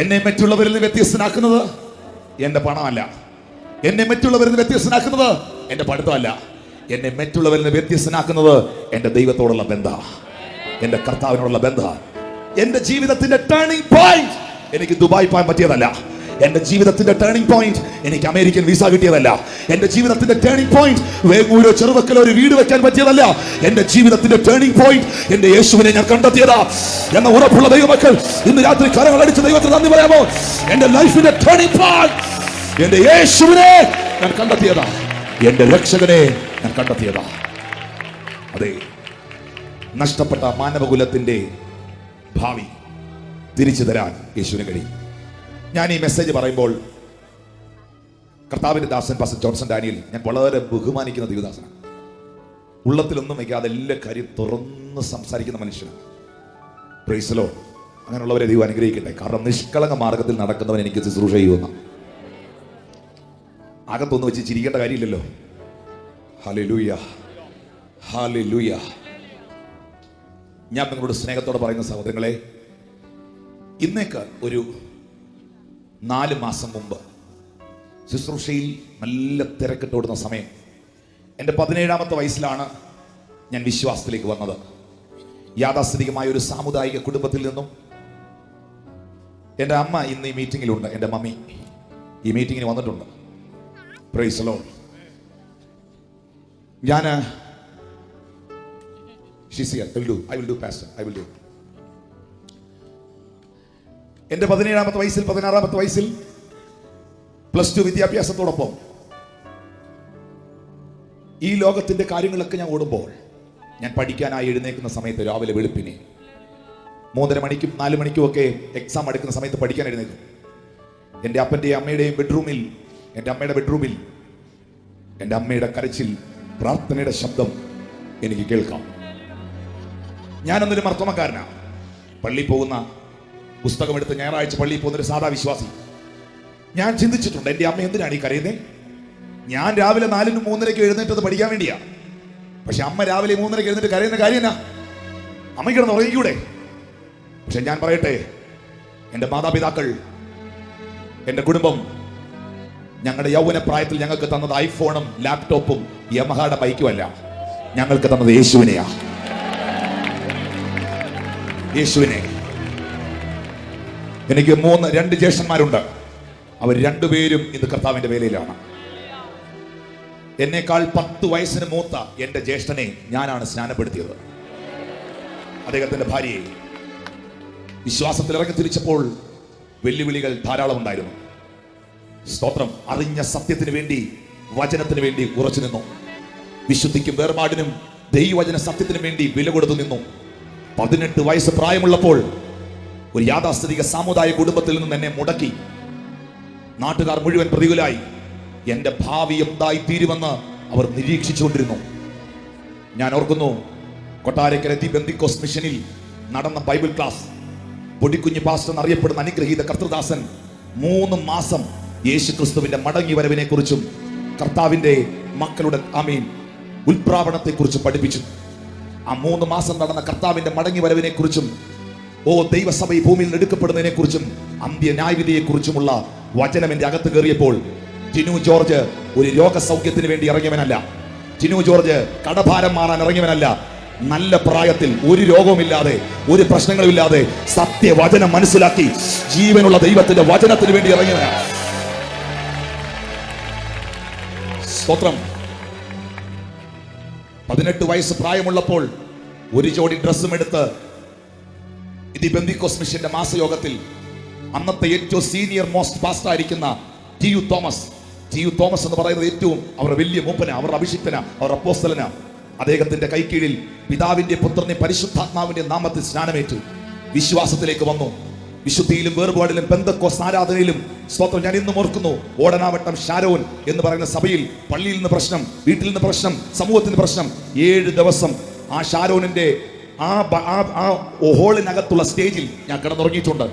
എന്നെ മറ്റുള്ളവരിൽ നിന്ന് വ്യത്യസ്തനാക്കുന്നത് എന്റെ പണമല്ല. എന്നെ മറ്റുള്ളവരിൽ നിന്ന് വ്യത്യസ്തനാക്കുന്നത് എന്റെ പഠിത്തമല്ല. എന്നെ മറ്റുള്ളവരിൽ നിന്ന് വ്യത്യസ്തനാക്കുന്നത് എന്റെ ദൈവത്തോടുള്ള ബന്ധം, എന്റെ കർത്താവിനോടുള്ള ബന്ധം. എന്റെ ജീവിതത്തിന്റെ ടേണിംഗ് പോയിന്റ് എനിക്ക് ദുബായ് പോകാൻ പറ്റിയതല്ല. എന്റെ ജീവിതത്തിന്റെ ടേണിംഗ് പോയിന്റ് എനിക്ക് അമേരിക്കൻ വിസ കിട്ടിയതല്ല. എന്റെ ജീവിതത്തിന്റെ ടേണിംഗ് പോയിന്റ് വേങ്ങൂരോ ചെറുവക്കലോ ഒരു വീട് വെക്കാൻ പറ്റിയതല്ല. എന്റെ ജീവിതത്തിന്റെ ടേണിംഗ് പോയിന്റ് എന്റെ യേശുവിനെ ഞാൻ കണ്ടെത്തിയതാ എന്ന ഉറപ്പുള്ള ദൈവമക്കൾ ഇന്ന് രാത്രി കരങ്ങളടിച്ച് ദൈവത്തിന് നന്ദി പറയാമോ? എന്റെ ലൈഫിന്റെ ടേണിംഗ് പോയിന്റ് എന്റെ യേശുവിനെ ഞാൻ കണ്ടെത്തിയതാ, എന്റെ രക്ഷകനെ ഞാൻ കണ്ടെത്തിയതാ. അതെ, നഷ്ടപ്പെട്ട മാനവകുലത്തിന്റെ ഭാവി തിരിച്ചു തരാൻ യേശുവിന് കഴിയും. ഞാൻ ഈ മെസ്സേജ് പറയുമ്പോൾ കർത്താവിന്റെ ദാസൻ പാസ്റ്റർ ജോൺസൺ ഡാനിയൽ ഞാൻ വളരെ ബഹുമാനിക്കുന്ന ദൈവദാസനാണ്. ഉള്ളത്തിലൊന്നും വയ്ക്കാതെ എല്ലാ കാര്യം തുറന്ന് സംസാരിക്കുന്ന മനുഷ്യനാണ്. Price the Lord. അങ്ങനെയുള്ളവരെ ദൈവം അനുഗ്രഹിക്കട്ടെ. കാരണം നിഷ്കളങ്ക മാർഗത്തിൽ നടക്കുന്നവൻ എനിക്ക് ശുശ്രൂഷ ചെയ്യുന്ന അകത്തൊന്ന് വെച്ച് ചിരിക്കേണ്ട കാര്യമില്ലല്ലോ. Hallelujah, hallelujah. ഞാൻ നിങ്ങളോട് സ്നേഹത്തോടെ പറയുന്ന സഹോദരങ്ങളെ, ഇന്നേക്ക് ഒരു 4 മാസം മുമ്പ് ശുശ്രൂഷയിൽ നല്ല തിരക്കിട്ടോടുന്ന സമയം, എൻ്റെ 17ാമത്തെ വയസ്സിലാണ് ഞാൻ വിശ്വാസത്തിലേക്ക് വന്നത്. യാഥാസ്ഥിതികമായ ഒരു സാമുദായിക കുടുംബത്തിൽ നിന്നും. എൻ്റെ അമ്മ ഇന്ന് ഈ മീറ്റിങ്ങിലുണ്ട്, എൻ്റെ മമ്മി ഈ മീറ്റിങ്ങിന് വന്നിട്ടുണ്ട്. Price the Lord. ഞാൻ I will do pastor. I will do. എൻ്റെ 17ാമത്തെ വയസ്സിൽ 16ാമത്തെ വയസ്സിൽ +2 വിദ്യാഭ്യാസത്തോടൊപ്പം ഈ ലോകത്തിന്റെ കാര്യങ്ങളൊക്കെ ഞാൻ ഓടുമ്പോൾ, ഞാൻ പഠിക്കാനായി എഴുന്നേൽക്കുന്ന സമയത്ത് രാവിലെ വെളുപ്പിനെ 3:30 മണിക്കും 4 മണിക്കും ഒക്കെ എക്സാം എടുക്കുന്ന സമയത്ത് പഠിക്കാൻ എഴുന്നേൽക്കും. എൻ്റെ അപ്പൻ്റെയും അമ്മയുടെയും ബെഡ്റൂമിൽ, എൻ്റെ അമ്മയുടെ ബെഡ്റൂമിൽ എൻ്റെ അമ്മയുടെ കരച്ചിൽ, പ്രാർത്ഥനയുടെ ശബ്ദം എനിക്ക് കേൾക്കാം. ഞാനൊന്നൊരു മർത്തമക്കാരനാണ്. പള്ളിയിൽ പോകുന്ന, പുസ്തകമെടുത്ത് ഞായറാഴ്ച പള്ളിയിൽ പോകുന്നൊരു സാധാ വിശ്വാസി. ഞാൻ ചിന്തിച്ചിട്ടുണ്ട്, എൻ്റെ അമ്മ എന്തിനാണ് ഈ കരയുന്നത്? ഞാൻ രാവിലെ 4-നും 3:30 എഴുന്നേറ്റത് പഠിക്കാൻ വേണ്ടിയാ. പക്ഷെ അമ്മ രാവിലെ 3:30 എഴുന്നേറ്റ് കരയുന്ന കാര്യം എന്നാ? അമ്മയ്ക്ക് കിടന്ന് ഉറങ്ങിക്കൂടെ? പക്ഷെ ഞാൻ പറയട്ടെ, എൻ്റെ മാതാപിതാക്കൾ, എൻ്റെ കുടുംബം ഞങ്ങളുടെ യൗവന പ്രായത്തിൽ ഞങ്ങൾക്ക് തന്നത് ഐഫോണും ലാപ്ടോപ്പും യമഹയുടെ ബൈക്കും അല്ല. ഞങ്ങൾക്ക് തന്നത് യേശുവിനെയാ. യേശുവിനെ. എനിക്ക് 2 ജ്യേഷ്ഠന്മാരുണ്ട്. അവർ 2 പേരും ഇന്ന് കർത്താവിന്റെ വേലയിലാണ്. എന്നേക്കാൾ 10 വയസ്സിന് മൂത്ത എൻ്റെ ജ്യേഷ്ഠനെ ഞാനാണ് സ്നാനപ്പെടുത്തിയത്. അദ്ദേഹത്തിന്റെ ഭാര്യയെ വിശ്വാസത്തിൽ ഇറങ്ങി തിരിച്ചപ്പോൾ വെല്ലുവിളികൾ ധാരാളം ഉണ്ടായിരുന്നു. സ്തോത്രം. അറിഞ്ഞ സത്യത്തിന് വേണ്ടി, വചനത്തിന് വേണ്ടി ഉറച്ചു നിന്നു. വിശുദ്ധിക്കും വേർപാടിനും ദൈവവചന സത്യത്തിനും വേണ്ടി വില കൊടുത്തു നിന്നു. 18 വയസ്സ് പ്രായമുള്ളപ്പോൾ ഒരു യാഥാസ്ഥിതിക സാമുദായിക കുടുംബത്തിൽ നിന്ന് എന്നെ മുടക്കി. നാട്ടുകാർ മുഴുവൻ പ്രതികൂലായി. എൻ്റെ ഭാവി എന്തായി തീരുമെന്ന് അവർ നിരീക്ഷിച്ചുകൊണ്ടിരുന്നു. ഞാൻ ഓർക്കുന്നു, കൊട്ടാരക്കര ദി ബെന്തിക്കോസ് മിഷനിൽ നടന്ന ബൈബിൾ ക്ലാസ്, പൊടിക്കുഞ്ഞ് പാസ്റ്റർ എന്നറിയപ്പെടുന്ന അനുഗ്രഹീത കർത്തൃദാസൻ 3 മാസം യേശു ക്രിസ്തുവിന്റെ മടങ്ങി വരവിനെ കുറിച്ചും കർത്താവിന്റെ മക്കളുടെ ഉൽപ്രാവണത്തെ കുറിച്ചും പഠിപ്പിച്ചു. ആ 3 മാസം നടന്ന കർത്താവിന്റെ മടങ്ങി വരവിനെ കുറിച്ചും, ദൈവസഭ ഈ ഭൂമിയിൽ എടുക്കപ്പെടുന്നതിനെ കുറിച്ചും, അന്ത്യ ന്യായവിധിയെ കുറിച്ചുമുള്ള വചനം എന്റെ അകത്ത് കയറിയപ്പോൾ, ടിനു ജോർജ് ഒരു രോഗസൗഖ്യത്തിന് വേണ്ടി ഇറങ്ങിയവനല്ല. ടിനു ജോർജ് കടഭാരം മാറാൻ ഇറങ്ങിയവനല്ല. നല്ല പ്രായത്തിൽ ഒരു രോഗവുമില്ലാതെ, ഒരു പ്രശ്നങ്ങളുമില്ലാതെ സത്യവചനം മനസ്സിലാക്കി ജീവനുള്ള ദൈവത്തിന്റെ വചനത്തിന് വേണ്ടി ഇറങ്ങിയവനാണ്. സ്തോത്രം. 18 വയസ്സ് പ്രായമുള്ളപ്പോൾ ഒരു ജോഡി ഡ്രസ്സും എടുത്ത് ദി ബെന്തിക്കോസ് മിഷന്റെ മാസയോഗത്തിൽ അന്നത്തെ ഏറ്റവും സീനിയർ മോസ്റ്റ് പാസ്റ്റർ ആയിരിക്കുന്ന ടി.യു. തോമസ് എന്ന് പറയുന്നത് ഏറ്റവും അവരുടെ വലിയ മൂപ്പന, അവരുടെ അഭിഷിക്തന, അവരുടെ അപ്പോസ്തലന. അദ്ദേഹത്തിന്റെ കൈക്കീഴിൽ പിതാവിന്റെ പുത്രനെ പരിശുദ്ധാത്മാവിന്റെ നാമത്തിൽ സ്നാനമേറ്റു വിശ്വാസത്തിലേക്ക് വന്നു. വിശുദ്ധിയിലും വേർപാടിലും പെന്തക്കോസ്ത് ആരാധനയിലും സ്തോത്രം. ഞാൻ ഇന്നും ഓർക്കുന്നു, ഓടനാവട്ടം ഷാരോൻ എന്ന് പറയുന്ന സഭയിൽ പള്ളിയിൽ നിന്ന് പ്രശ്നം, വീട്ടിൽ നിന്ന് പ്രശ്നം, സമൂഹത്തിന് പ്രശ്നം. 7 ദിവസം ആ ഷാരോനിന്റെ ആ ഹോളിനകത്തുള്ള സ്റ്റേജിൽ ഞാൻ കിടന്നുറങ്ങിയിട്ടുണ്ട്.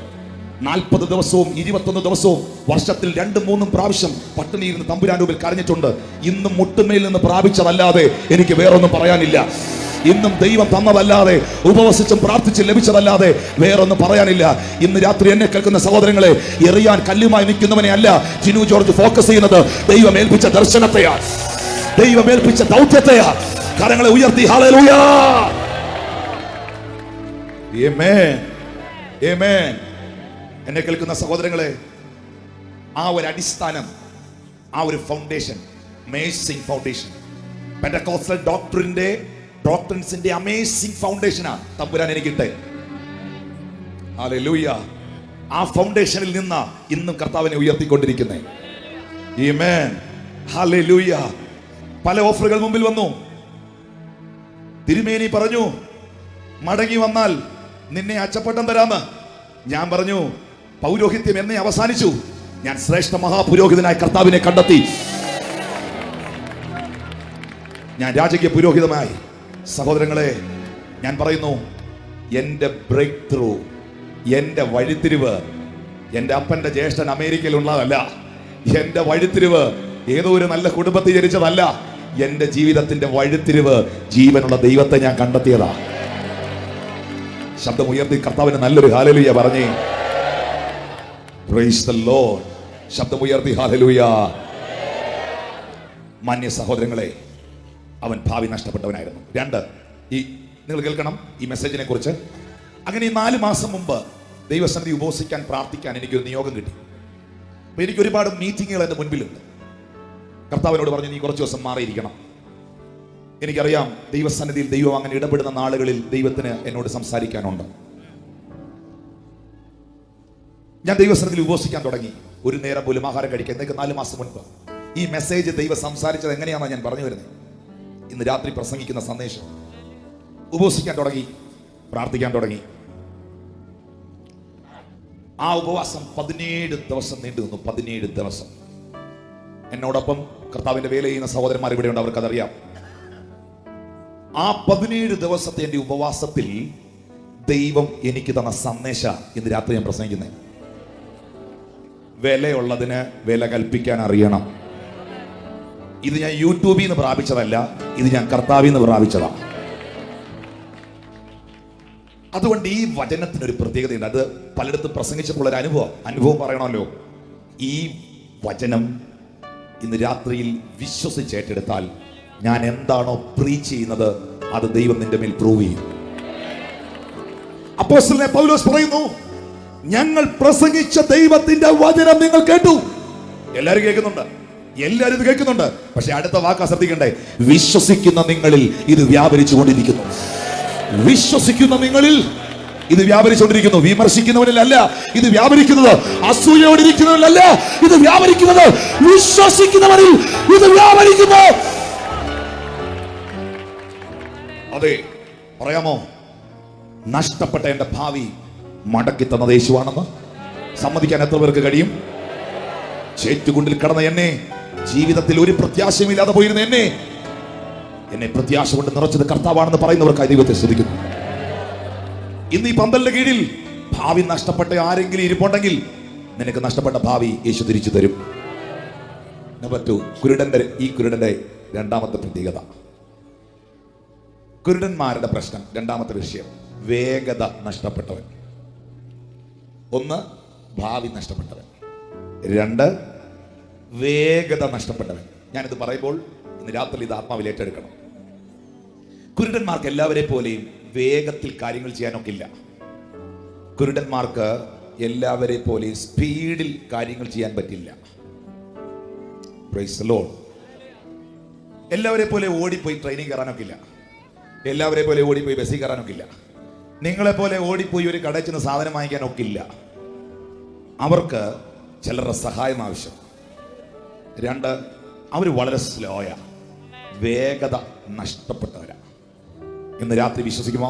40 ദിവസവും 21 ദിവസവും വർഷത്തിൽ 2-3 പ്രാവശ്യം പട്ടിണിയിരുന്ന് തമ്പുരാന്റെ മുമ്പിൽ കരഞ്ഞിട്ടുണ്ട്. ഇന്നും മുട്ടുമേൽ നിന്ന് പ്രാപിച്ചതല്ലാതെ എനിക്ക് വേറൊന്നും പറയാനില്ല. ഇന്നും ദൈവം തന്നതല്ലാതെ, ഉപവസിച്ചും പ്രാർത്ഥിച്ചും ലഭിച്ചതല്ലാതെ വേറൊന്നും പറയാനില്ല. ഇന്ന് രാത്രി എന്നെ കേൾക്കുന്ന സഹോദരങ്ങളെ, എറിയാൻ കല്ലുമായി നിൽക്കുന്നവനെ അല്ല ജിനു ജോർജ് ഫോക്കസ് ചെയ്യുന്നത്. ദൈവം ഏൽപ്പിച്ച ദർശനത്തെയാ, ദൈവം ഏൽപ്പിച്ച ദൗത്യത്തെയാ. കരങ്ങളെ ഉയർത്തി ഹല്ലേലൂയ. ആമേൻ, ആമേൻ. എന്നെ കേൾക്കുന്ന സഹോദരങ്ങളെ, ആ ഒരു അടിസ്ഥാനം, ആ ഒരു ഫൗണ്ടേഷൻ, അമേസിംഗ് ഫൗണ്ടേഷൻ, പെന്തക്കോസ്റ്റൽ ഡോക്ട്രിൻസിന്റെ അമേസിംഗ് ഫൗണ്ടേഷനാ തമ്പുരാൻ എനിക്കിട്ടെ. ഹല്ലേലൂയ. ആ ഫൗണ്ടേഷനിൽ നിന്നാ ഇന്നും കർത്താവിനെ ഉയർത്തിക്കൊണ്ടിരിക്കുന്നേ. ആമേൻ, ഹല്ലേലൂയ. പല ഓഫറുകൾ മുമ്പിൽ വന്നു. തിരുമേനി പറഞ്ഞു, മടങ്ങി വന്നാൽ നിന്നെ അച്ചപ്പട്ടം തരാന്ന്. ഞാൻ പറഞ്ഞു, പൗരോഹിത്യം എന്നെ അവസാനിച്ചു. ഞാൻ ശ്രേഷ്ഠ മഹാപുരോഹിതനായി കർത്താവിനെ കണ്ടെത്തി. ഞാൻ രാജകീയ പുരോഹിതമായി. സഹോദരങ്ങളെ, ഞാൻ പറയുന്നു, എൻ്റെ ബ്രേക്ക് ത്രൂ, എൻ്റെ വഴിത്തിരിവ് എൻ്റെ അപ്പൻ്റെ ജ്യേഷ്ഠൻ അമേരിക്കയിൽ ഉള്ളതല്ല. എൻ്റെ വഴിത്തിരിവ് ഏതോ ഒരു നല്ല കുടുംബത്തിൽ ജനിച്ചതല്ല. എൻ്റെ ജീവിതത്തിന്റെ വഴിത്തിരിവ് ജീവനുള്ള ദൈവത്തെ ഞാൻ കണ്ടെത്തിയതാ. ശബ്ദം ഉയർത്തി കർത്താവിന് നല്ലൊരു ഹല്ലേലൂയ പറഞ്ഞേ. Price the Lord. ശബ്ദം ഉയർത്തി ഹല്ലേലൂയ. മാന്യ സഹോദരങ്ങളെ, അവൻ ഭാവി നഷ്ടപ്പെട്ടവനായിരുന്നു. രണ്ട്, നിങ്ങൾ കേൾക്കണം ഈ മെസ്സേജിനെ കുറിച്ച്. അങ്ങനെ 4 മാസം മുമ്പ് ദൈവസന്നിധി ഉപവസിക്കാൻ പ്രാർത്ഥിക്കാൻ എനിക്കൊരു നിയോഗം കിട്ടി. അപ്പൊ എനിക്ക് ഒരുപാട് മീറ്റിങ്ങുകൾ എൻ്റെ മുൻപിലുണ്ട്. കർത്താവിനോട് പറഞ്ഞു, നീ കുറച്ച് ദിവസം മാറിയിരിക്കണം. എനിക്കറിയാം ദൈവസന്നിധിയിൽ ദൈവം അങ്ങനെ ഇടപെടുന്ന നാളുകളിൽ ദൈവത്തിന് എന്നോട് സംസാരിക്കാനുണ്ട്. ഞാൻ ദൈവസന്നിധിയിൽ ഉപവസിക്കാൻ തുടങ്ങി. ഒരു നേരം പോലും ആഹാരം കഴിക്കാൻ. എന്നൊക്കെ 4 മാസം മുൻപ് ഈ മെസ്സേജ് ദൈവം സംസാരിച്ചത് എങ്ങനെയാണെന്ന് ഞാൻ പറഞ്ഞു വരുന്നത്. ഇന്ന് രാത്രി പ്രസംഗിക്കുന്ന സന്ദേശം. ഉപവസിക്കാൻ തുടങ്ങി, പ്രാർത്ഥിക്കാൻ തുടങ്ങി. ആ ഉപവാസം 17 ദിവസം നീണ്ടു നിന്നു. 17 ദിവസം. എന്നോടൊപ്പം കർത്താവിന്റെ വേല ചെയ്യുന്ന സഹോദരന്മാർ ഇവിടെയുണ്ട്, അവർക്കതറിയാം. ആ 17 ദിവസത്തെ എൻ്റെ ഉപവാസത്തിൽ ദൈവം എനിക്ക് തന്ന സന്ദേശ ഇന്ന് രാത്രി ഞാൻ പ്രസംഗിക്കുന്നത്. വിലയുള്ളതിന് വില കൽപ്പിക്കാൻ അറിയണം. ഇത് ഞാൻ യൂട്യൂബിൽ നിന്ന് പ്രാപിച്ചതല്ല, ഇത് ഞാൻ കർത്താവിൽ നിന്ന് പ്രാപിച്ചതാണ്. അതുകൊണ്ട് ഈ വചനത്തിനൊരു പ്രത്യേകതയുണ്ട്. അത് പലയിടത്തും പ്രസംഗിച്ചപ്പോൾ ഒരു അനുഭവം പറയണമല്ലോ. ഈ വചനം ഇന്ന് രാത്രിയിൽ വിശ്വസിച്ചേറ്റെടുത്താൽ ഞാൻ എന്താണോ പ്രീച്ച് ചെയ്യുന്നത് അത് ദൈവം നിന്റെ മേൽ പ്രൂവ് ചെയ്യും. അപ്പോസ്തലനായ പൗലോസ് പറയുന്നു, ഞങ്ങൾ പ്രസംഗിച്ച ദൈവത്തിന്റെ വചനം നിങ്ങൾ കേട്ടു. എല്ലാവരും കേൾക്കുന്നുണ്ട്, എല്ലാവരും ഇത് കേൾക്കുന്നുണ്ട്. പക്ഷെ അടുത്ത വാക്കാ ശ്രദ്ധിക്കണ്ടേ, വിശ്വസിക്കുന്ന നിങ്ങളിൽ ഇത് വ്യാപരിച്ചു കൊണ്ടിരിക്കുന്നു. വിശ്വസിക്കുന്ന നിങ്ങളിൽ ഇത് വ്യാപരിച്ചുകൊണ്ടിരിക്കുന്നു. വിമർശിക്കുന്നവനിലല്ല ഇത് വ്യാപരിക്കുന്നത്, അസൂയയോടിരിക്കുന്നവനിലല്ല ഇത് വ്യാപരിക്കുന്നത്, വിശ്വസിക്കുന്നവനിൽ ഇത് വ്യാപരിക്കുന്നു. അതെ, പറയാമോ, നഷ്ടപ്പെട്ട എന്റെ ഭാവി മടക്കി തന്നത് യേശുവാണെന്ന് സമ്മതിക്കാൻ എത്ര പേർക്ക് കഴിയും? ചേറ്റുകുണ്ടിൽ കടന്ന എന്നെ, ജീവിതത്തിൽ ഒരു പ്രത്യാശയുമില്ലാതെ പോയിരുന്ന എന്നെ പ്രത്യാശ കൊണ്ട് നിറച്ചത് കർത്താവാണെന്ന് പറയുന്നവർക്കായി ദൈവത്തെ സ്തുതിക്കുന്നു. ഇന്ന് ഈ പന്തലിന്റെ കീഴിൽ ഭാവി നഷ്ടപ്പെട്ട ആരെങ്കിലും ഇരിപ്പുണ്ടെങ്കിൽ നിനക്ക് നഷ്ടപ്പെട്ട ഭാവി യേശു തിരിച്ചു തരും. നമ്പർ 2, കുരുടന്റെ രണ്ടാമത്തെ പ്രത്യേകത, കുരുടന്മാരുടെ പ്രശ്നം. രണ്ടാമത്തെ വിഷയം, വേഗത നഷ്ടപ്പെട്ടവൻ. 1, ഭാവി നഷ്ടപ്പെട്ടവൻ. 2, വേഗത നഷ്ടപ്പെട്ടവൻ. ഞാനിത് പറയുമ്പോൾ ഇന്ന് രാത്രി ഇത് ആത്മാവിൽ ഏറ്റെടുക്കണം. കുരുടന്മാർക്ക് എല്ലാവരെ പോലെയും വേഗത്തിൽ കാര്യങ്ങൾ ചെയ്യാനൊക്കെ ഇല്ല. കുരുടന്മാർക്ക് എല്ലാവരെ പോലെയും സ്പീഡിൽ കാര്യങ്ങൾ ചെയ്യാൻ പറ്റില്ല. Price the Lord. എല്ലാവരെ പോലെ ഓടിപ്പോയി ട്രെയിനിങ് കയറാനൊക്കെ ഇല്ല. എല്ലാവരെ പോലെ ഓടിപ്പോയി ബസ്സിൽ കയറാനൊക്കെ ഇല്ല. നിങ്ങളെപ്പോലെ ഓടിപ്പോയി ഒരു കടയിൽ ചെന്ന് സാധനം വാങ്ങിക്കാനൊക്കെ ഇല്ല. അവർക്ക് ചിലരുടെ സഹായം ആവശ്യം. 2, അവർ വളരെ സ്ലോയാ, വേഗത നഷ്ടപ്പെട്ടവരാ. ഇന്ന് രാത്രി വിശ്വസിക്കുമോ,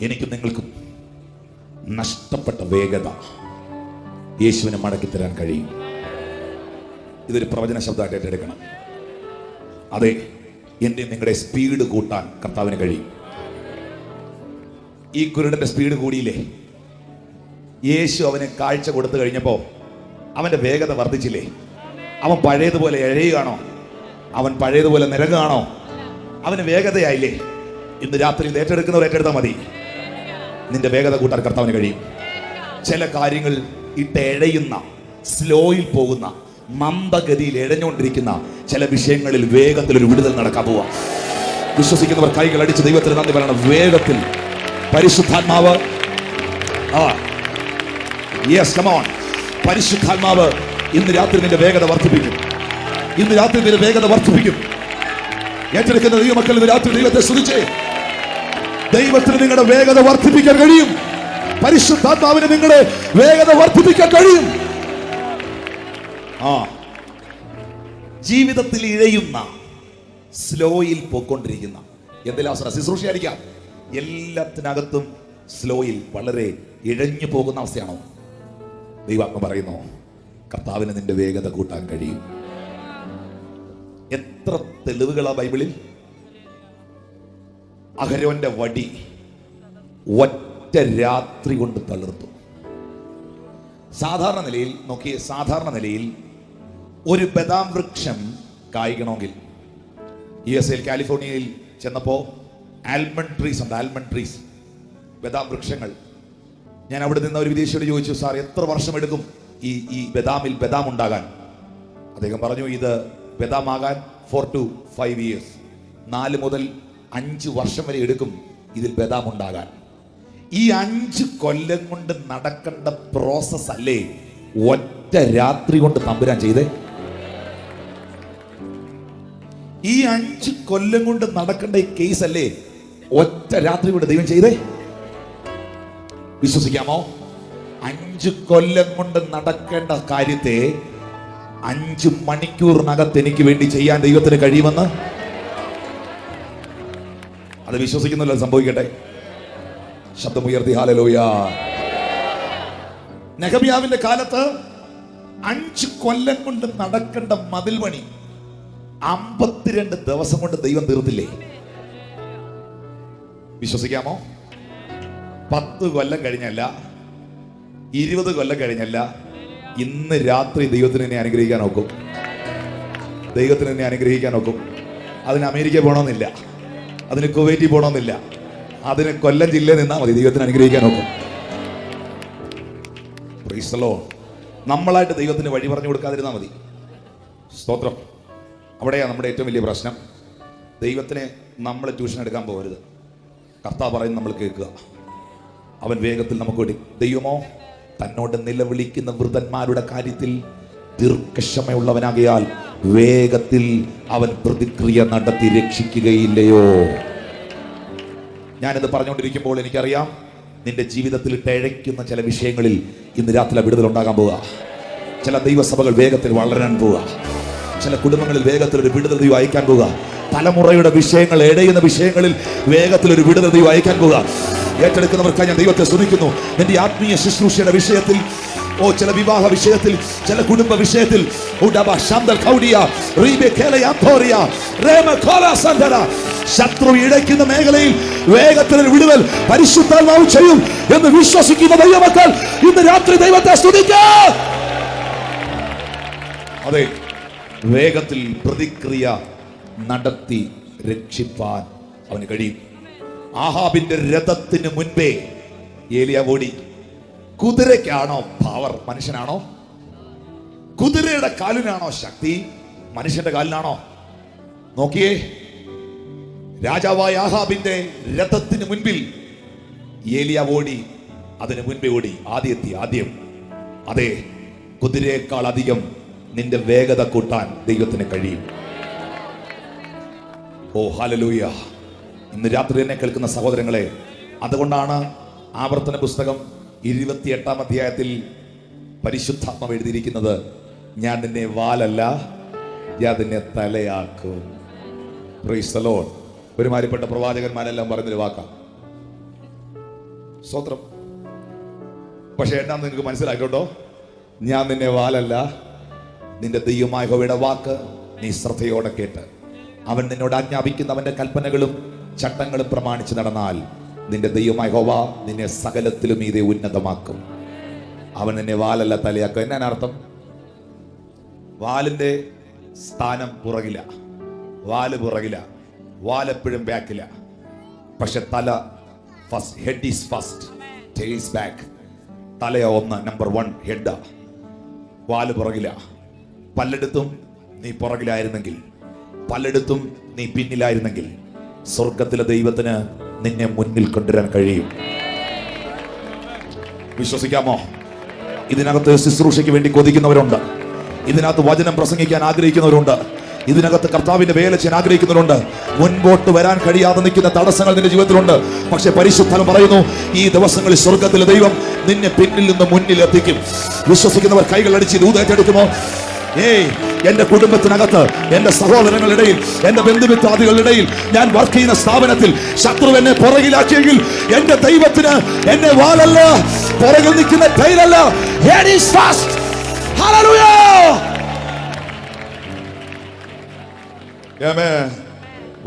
എനിക്കും നിങ്ങൾക്കും നഷ്ടപ്പെട്ട വേഗത യേശുവിനെ മടക്കി തരാൻ കഴിയും. ഇതൊരു പ്രവചന ശബ്ദമായിട്ട് ഏറ്റെടുക്കണം. അതെ, എൻ്റെ നിങ്ങളുടെ സ്പീഡ് കൂട്ടാൻ കർത്താവിന് കഴിയും. ഈ കുരുടന്റെ സ്പീഡ് കൂടിയില്ലേ? യേശു അവന് കാഴ്ച കൊടുത്തു കഴിഞ്ഞപ്പോൾ അവന്റെ വേഗത വർദ്ധിച്ചില്ലേ? അവൻ പഴയതുപോലെ എഴയുകയാണോ? അവൻ പഴയതുപോലെ നിരങ്ങുകയാണോ? അവന് വേഗതയായില്ലേ? ഇന്ന് രാത്രി ഇത് ഏറ്റെടുക്കുന്നവർ ഏറ്റെടുത്താൽ മതി. നിന്റെ വേഗത കൂട്ടാൻ കർത്താവിന് കഴിയും. ചില കാര്യങ്ങൾ ഇഴയുന്ന, സ്ലോയിൽ പോകുന്ന, മന്ദഗതിയിൽ ഇഴഞ്ഞുകൊണ്ടിരിക്കുന്ന ചില വിഷയങ്ങളിൽ വേഗത്തിൽ ഒരു വിടുതൽ നടക്കാൻ പോവാ. വിശ്വസിക്കുന്നവർ കൈകൾ അടിച്ച് ദൈവത്തിന് നന്ദി പറയണം. വേഗത്തിൽ പരിശുദ്ധാത്മാവ്, പരിശുദ്ധാത്മാവ് ഇന്ന് രാത്രി നിന്റെ വേഗത വർദ്ധിപ്പിക്കും. ഇന്ന് രാത്രി നിന്റെ വേഗത വർദ്ധിപ്പിക്കും. ഏറ്റെടുക്കുന്ന ദൈവമക്കൾ ഇന്ന് രാത്രി ദൈവത്തെ സ്തുതിച്ചേ. ദൈവത്തിന് നിങ്ങളുടെ വേഗത വർദ്ധിപ്പിക്കാൻ കഴിയും. പരിശുദ്ധാത്മാവിന് നിങ്ങളുടെ വേഗത വർദ്ധിപ്പിക്കാൻ കഴിയും. ജീവിതത്തിൽ ഇഴയുന്ന, സ്ലോയിൽ പോയിക്കൊണ്ടിരിക്കുന്ന എന്തെല്ലാം അവസരം ശുശ്രൂഷയായിരിക്കാം, എല്ലാത്തിനകത്തും സ്ലോയിൽ വളരെ ഇഴഞ്ഞു പോകുന്ന അവസ്ഥയാണോ? ദൈവാത്മ പറയുന്നു, കർത്താവിന് നിന്റെ വേഗത കൂട്ടാൻ കഴിയും. എത്ര തെളിവുകളാ ബൈബിളിൽ. അഹരോന്റെ വടി ഒറ്റ രാത്രി കൊണ്ട് തളിർത്തു. സാധാരണ നിലയിൽ നോക്കിയേ, സാധാരണ നിലയിൽ ഒരു ബദാം വൃക്ഷം കായ്ക്കണമെങ്കിൽ USA കാലിഫോർണിയയിൽ ചെന്നപ്പോൾ ആൽമണ്ട് ട്രീസ് ഉണ്ട്, ആൽമണ്ട് ട്രീസ്, ബദാം വൃക്ഷങ്ങൾ. ഞാൻ അവിടെ നിന്ന് ഒരു വിദേശിയോട് ചോദിച്ചു, സാർ എത്ര വർഷമെടുക്കും ഈ ബദാമിൽ ബദാം ഉണ്ടാകാൻ? അദ്ദേഹം പറഞ്ഞു, ഇത് ബദാം ആകാൻ 4 to 5 years, 4 മുതൽ 5 വർഷം വരെ എടുക്കും ഇതിൽ ബദാം ഉണ്ടാകാൻ. ഈ 5 കൊല്ലം കൊണ്ട് നടക്കേണ്ട പ്രോസസ് അല്ലേ ഒറ്റ രാത്രി കൊണ്ട് തമ്പുരാൻ ചെയ്തേ? ഈ 5 കൊല്ലം കൊണ്ട് നടക്കേണ്ട ഈ കേസ് അല്ലേ ഒറ്റ രാത്രി കൊണ്ട് ദൈവം ചെയ്തേ? വിശ്വസിക്കാമോ? 5 കൊല്ലം കൊണ്ട് നടക്കേണ്ട കാര്യത്തെ 5 മണിക്കൂറിനകത്ത് എനിക്ക് വേണ്ടി ചെയ്യാൻ ദൈവത്തിന് കഴിയുമെന്ന്. അത് വിശ്വസിക്കുന്നില്ല, സംഭവിക്കട്ടെ. ശബ്ദമുയർത്തി ഹല്ലേലൂയ. നെഹമ്യാവിന്റെ കാലത്ത് 5 കൊല്ലം കൊണ്ട് നടക്കേണ്ട മതിൽ പണി 52 ദിവസം കൊണ്ട് ദൈവം തീർത്തില്ലേ? വിശ്വസിക്കാമോ? 10 കൊല്ലം കഴിഞ്ഞല്ല, 20 കൊല്ലം കഴിഞ്ഞല്ല, ഇന്ന് രാത്രി ദൈവത്തിന് എന്നെ അനുഗ്രഹിക്കാൻ നോക്കും. ദൈവത്തിന് എന്നെ അനുഗ്രഹിക്കാൻ നോക്കും. അതിന് അമേരിക്ക പോകണമെന്നില്ല, അതിന് കുവൈറ്റിൽ പോകണമെന്നില്ല, അതിന് കൊല്ലം ജില്ലയിൽ നിന്നാൽ മതി, ദൈവത്തിന് അനുഗ്രഹിക്കാൻ നോക്കും. Price the Lord. നമ്മളായിട്ട് ദൈവത്തിന് വഴി പറഞ്ഞു കൊടുക്കാതിരുന്നാൽ മതി. സ്തോത്രം. അവിടെയാണ് നമ്മുടെ ഏറ്റവും വലിയ പ്രശ്നം. ദൈവത്തിന് നമ്മൾ ട്യൂഷൻ എടുക്കാൻ പോകരുത്. കർത്താവ് പറയുന്നത് നമ്മൾ കേൾക്കുക. അവൻ വേഗത്തിൽ നമുക്ക് വേണ്ടി. ദൈവമോ തന്നോട് നിലവിളിക്കുന്ന വൃദ്ധന്മാരുടെ കാര്യത്തിൽ ദീർഘക്ഷമയുള്ളവനാകയാൽ വേഗത്തിൽ അവൻ പ്രതിക്രിയ നടത്തി രക്ഷിക്കുകയില്ലയോ? ഞാനിത് പറഞ്ഞുകൊണ്ടിരിക്കുമ്പോൾ എനിക്കറിയാം നിന്റെ ജീവിതത്തിൽ ഇഴയ്ക്കുന്ന ചില വിഷയങ്ങളിൽ ഇന്ന് രാത്രി വിടുതൽ ഉണ്ടാകാൻ പോവുക. ചില ദൈവസഭകൾ വേഗത്തിൽ വളരാൻ പോവുക. ചില കുടുംബങ്ങളിൽ വേഗത്തിൽ ഒരു വിടുതൽ ദൈവം അയക്കാൻ പോവുക. തലമുറയുടെ വിഷയങ്ങൾ, ഇടയുന്ന വിഷയങ്ങളിൽ വേഗത്തിൽ ഒരു വിടുതൽ ദൈവം അയക്കാൻ പോവുക. ഏറ്റെടുക്കുന്നവർക്കായി ഞാൻ ദൈവത്തെ സ്തുതിക്കുന്നു. നിന്റെ ആത്മീയ ശുശ്രൂഷയുടെ വിഷയത്തിൽ, ചില വിവാഹ വിഷയത്തിൽ, ചില കുടുംബ വിഷയത്തിൽ, ശത്രു ഇടയ്ക്കുന്ന മേഖലയിൽ വേഗത്തിൽ വിടുതൽ പരിശുദ്ധാത്മാവ് ചെയ്യും എന്ന് വിശ്വസിക്കുന്ന ദൈവമക്കൾ ഇന്ന് രാത്രി ദൈവത്തെ സ്തുതിക്കാം. അതെ, വേഗത്തിൽ പ്രതിക്രിയ നടത്തി രക്ഷിപ്പാൻ അവന് കഴിയും. ആഹാബിന്റെ രഥത്തിന് മുൻപേ ഏലിയ ഓടി. കുതിരയ്ക്കാണോ പവർ? മനുഷ്യനാണോ? കുതിരയുടെ കാലിനാണോ ശക്തി? മനുഷ്യന്റെ കാലിനാണോ? നോക്കിയേ, രാജാവായ ആഹാബിന്റെ രഥത്തിന് മുൻപിൽ ഏലിയ ഓടി. അതിന് മുൻപേ ഓടി. ആദ്യം. അതെ, കുതിരയേക്കാൾ അധികം നിന്റെ വേഗത കൂട്ടാൻ ദൈവത്തിന് കഴിയും. ഓ ഹല്ലേലൂയ. ഇന്ന് രാത്രി എന്നെ കേൾക്കുന്ന സഹോദരങ്ങളെ, അതുകൊണ്ടാണ് ആവർത്തന പുസ്തകം 28-ാം അധ്യായത്തിൽ പരിശുദ്ധാത്മാവ് എഴുതിയിരിക്കുന്നത്, ഞാൻ നിന്നെ വാലല്ല, ഞാൻ നിന്നെ തലയാക്കും. Price the Lord. ഒരുമാതിരിപ്പെട്ട പ്രവാചകന്മാരെല്ലാം പറഞ്ഞൊരു വാക്കാ. സ്തോത്രം. പക്ഷെ എന്നാ നിങ്ങൾക്ക് മനസ്സിലാക്കട്ടോ, ഞാൻ നിന്നെ വാലല്ല. നിന്റെ ദൈവമായ യഹോവയുടെ വാക്ക് നീ ശ്രദ്ധയോടെ കേട്ട് അവൻ നിന്നോട് ആജ്ഞാപിക്കുന്ന അവന്റെ കൽപ്പനകളും ചട്ടങ്ങളും പ്രമാണിച്ച് നടന്നാൽ നിന്റെ ദൈവമായ യഹോവ നിന്നെ സകലത്തിലും ഇതേ ഉന്നതമാക്കും. അവൻ നിന്നെ വാലല്ല തലയാക്കും. എന്നാണ് അർത്ഥം? വാലിന്റെ സ്ഥാനം പുറകില, വാല് പുറകില, വാലെപ്പോഴും ബാക്കില. പക്ഷെ തല first, head is first, tails back. തലയ ഒന്ന്, നമ്പർ 1 ഹെഡാ, വാല് പുറകില. പലയിടത്തും നീ പുറകിലായിരുന്നെങ്കിൽ, പലയിടത്തും നീ പിന്നിലായിരുന്നെങ്കിൽ, സ്വർഗത്തിലെ ദൈവത്തിന് നിന്നെ മുന്നിൽ കൊണ്ടുവരാൻ കഴിയും. വിശ്വസിക്കാമോ? ഇതിനകത്ത് ശുശ്രൂഷയ്ക്ക് വേണ്ടി കൊതിക്കുന്നവരുണ്ട്, ഇതിനകത്ത് വചനം പ്രസംഗിക്കാൻ ആഗ്രഹിക്കുന്നവരുണ്ട്, ഇതിനകത്ത് കർത്താവിന്റെ വേല ചെയ്യാൻ ആഗ്രഹിക്കുന്നവരുണ്ട്. മുൻപോട്ട് വരാൻ കഴിയാതെ നിൽക്കുന്ന തടസ്സങ്ങൾ നിന്റെ ജീവിതത്തിലുണ്ട്. പക്ഷെ പരിശുദ്ധം പറയുന്നു, ഈ ദിവസങ്ങളിൽ സ്വർഗത്തിലെ ദൈവം നിന്നെ പിന്നിൽ നിന്ന് മുന്നിൽ എത്തിക്കും. വിശ്വസിക്കുന്നവർ കൈകൾ അടിച്ച് ദൂതേറ്റെടുക്കുമോ? എന്റെ കുടുംബത്തിനകത്ത്, എന്റെ സഹോദരങ്ങളുടെ ഇടയിൽ, എന്റെ ബന്ധുമിത്രാദികളുടെ ഇടയിൽ, ഞാൻ വർക്ക് ചെയ്യുന്ന സ്ഥാപനത്തിൽ ശത്രു എന്നെ പുറകിലാക്കിയെങ്കിൽ എന്റെ ദൈവത്തിന് എന്നെ വാലല്ല, പുറകിൽ നിൽക്കുന്ന ടൈലല്ല.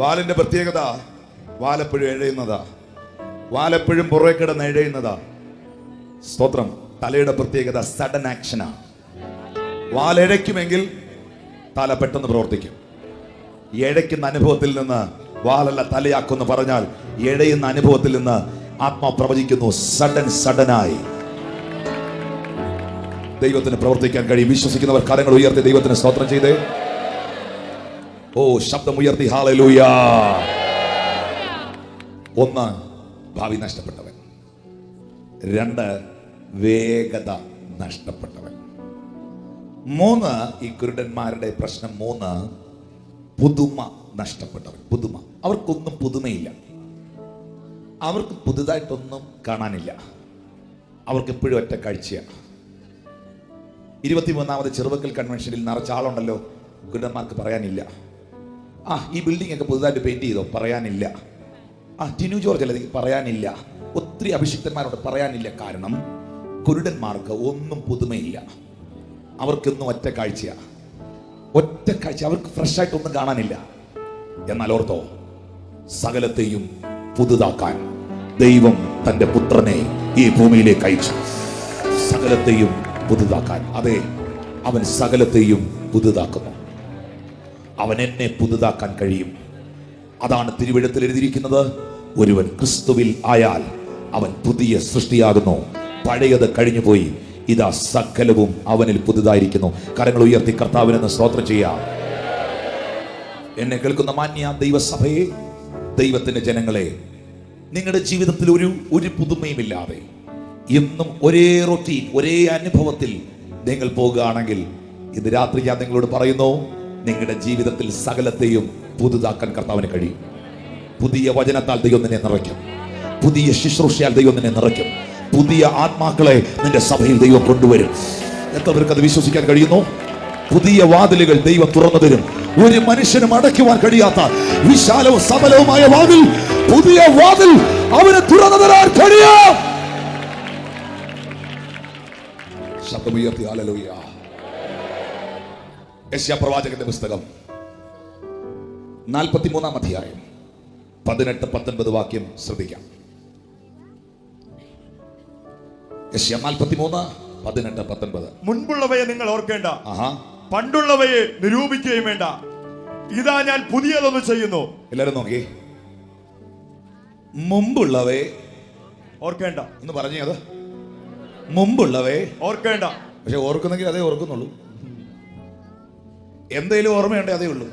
വാലിന്റെ പ്രത്യേകത, വാലെപ്പോഴും എഴയുന്നതാ, വാലെപ്പോഴും പുറകെ കിടന്ന് എഴയുന്നതാ. സ്തോത്രം. തലയുടെ പ്രത്യേകത സഡൻ ആക്ഷനാ. വാലെഴയ്ക്കുമെങ്കിൽ തല പെട്ടെന്ന് പ്രവർത്തിക്കും. എഴയ്ക്കുന്ന അനുഭവത്തിൽ നിന്ന് വാലല്ല തലയാക്കുമെന്ന് പറഞ്ഞാൽ, എഴയുന്ന അനുഭവത്തിൽ നിന്ന് ആത്മാ പ്രവചിക്കുന്നു. സഡനായി ദൈവത്തിന് പ്രവർത്തിക്കാൻ കഴിയും. വിശ്വസിക്കുന്നവർ കരങ്ങൾ ഉയർത്തി ദൈവത്തിന് സ്തോത്രം ചെയ്തേ. ഓ, ശബ്ദം ഉയർത്തി ഹല്ലേലൂയ. 1 ഭാവി നഷ്ടപ്പെട്ടവൻ, 2 വേഗത നഷ്ടപ്പെട്ടവൻ, 3 ഈ കുരുടന്മാരുടെ പ്രശ്നം 3 പുതുമ നഷ്ടപ്പെട്ടവൻ. പുതുമ, അവർക്കൊന്നും പുതുമയില്ല, അവർക്ക് പുതുതായിട്ടൊന്നും കാണാനില്ല, അവർക്ക് എപ്പോഴും ഒറ്റ കാഴ്ചയാണ്. 23ാമത് ചെറുവക്കൽ കൺവെൻഷനിൽ നിറച്ച ആളുണ്ടല്ലോ, കുരുടന്മാർക്ക് പറയാനില്ല. ഈ ബിൽഡിംഗ് ഒക്കെ പുതുതായിട്ട് പെയിന്റ് ചെയ്തോ? പറയാനില്ല. ടിനു ജോർജ് അല്ല, പറയാനില്ല. ഒത്തിരി അഭിഷിക്തന്മാരോട് പറയാനില്ല. കാരണം കുരുടന്മാർക്ക് ഒന്നും പുതുമയില്ല, അവർക്കൊന്നും ഒറ്റ കാഴ്ചയാണ്, ഒറ്റ കാഴ്ച. അവർക്ക് ഫ്രഷ് ആയിട്ടൊന്നും കാണാനില്ല. എന്നാൽ ഓർത്തോ, സകലത്തെയും പുതുതാക്കാൻ ദൈവം തന്റെ പുത്രനെ ഈ ഭൂമിയിലേക്ക് അയച്ചു. സകലത്തെയും പുതുതാക്കാൻ. അതെ, അവൻ സകലത്തെയും പുതുതാക്കുന്നു. അവൻ എന്നെ പുതുതാക്കാൻ കഴിയും. അതാണ് തിരുവെഴുത്തിൽ എഴുതിയിരിക്കുന്നത്, ഒരുവൻ ക്രിസ്തുവിൽ ആയാൽ അവൻ പുതിയ സൃഷ്ടിയാകുന്നു, പഴയത് കഴിഞ്ഞുപോയി, ഇതാ സകലവും അവനിൽ പുതുതായിരിക്കുന്നു. കരങ്ങൾ ഉയർത്തി കർത്താവിനെന്ന് സ്തോത്രം ചെയ്യാം. എന്നെ കേൾക്കുന്ന മാന്യ ദൈവസഭയെ, ദൈവത്തിന്റെ ജനങ്ങളെ, നിങ്ങളുടെ ജീവിതത്തിൽ ഒരു പുതുമയുമില്ലാതെ എന്നും ഒരേ റൊട്ടീൻ, ഒരേ അനുഭവത്തിൽ നിങ്ങൾ പോകുകയാണെങ്കിൽ, ഇത് രാത്രി ഞാൻ നിങ്ങളോട് പറയുന്നു, നിങ്ങളുടെ ജീവിതത്തിൽ സകലത്തെയും പുതുതാക്കാൻ കർത്താവിന് കഴിയും. പുതിയ വചനത്താൽ ദൈവം നിന്നെ നിറയ്ക്കും, പുതിയ ശുശ്രൂഷയാൽ ദൈവം നിന്നെ നിറയ്ക്കും, പുതിയ ആത്മാക്കളെ നിന്റെ സഭയിൽ ദൈവം കൊണ്ടുവരും. എത്ര പേർക്ക് അത് വിശ്വസിക്കാൻ കഴിയുന്നു? പുതിയ വാതിലുകൾ ദൈവം തുറന്നു തരും. ഒരു മനുഷ്യനും അടയ്ക്കുവാൻ കഴിയാത്ത വിശാലവും സബലവുമായ വാതിൽ, പുതിയ വാതിൽ അവന് തുറന്നു തരാൻ കഴിയും. ശബ്ദമുയർത്തി ഹല്ലേലൂയ. യെശയ്യാ പ്രവാചകന്റെ പുസ്തകം 43-ാം അധ്യായം 18-19 വാക്യം ശ്രദ്ധിക്കാം. യെശയ്യാ 43:18-19. മുൻപുള്ളവയെ നിങ്ങൾ ഓർക്കേണ്ട, പണ്ടുള്ളവയെ നിരൂപിക്കുകയും വേണ്ട. ഇതാ ഞാൻ പുതിയതൊന്ന് ചെയ്യുന്നു. എല്ലാരും നോക്കി. മുമ്പുള്ളവയെ ഓർക്കേണ്ട എന്ന് പറഞ്ഞേ. അത് മുമ്പുള്ളവയെ ഓർക്കേണ്ട. പക്ഷെ ഓർക്കുന്നെങ്കിൽ അതേ ഓർക്കുന്നുള്ളൂ. എന്തേലും ഓർമ്മയുണ്ടേ അതേ ഉള്ളൂ.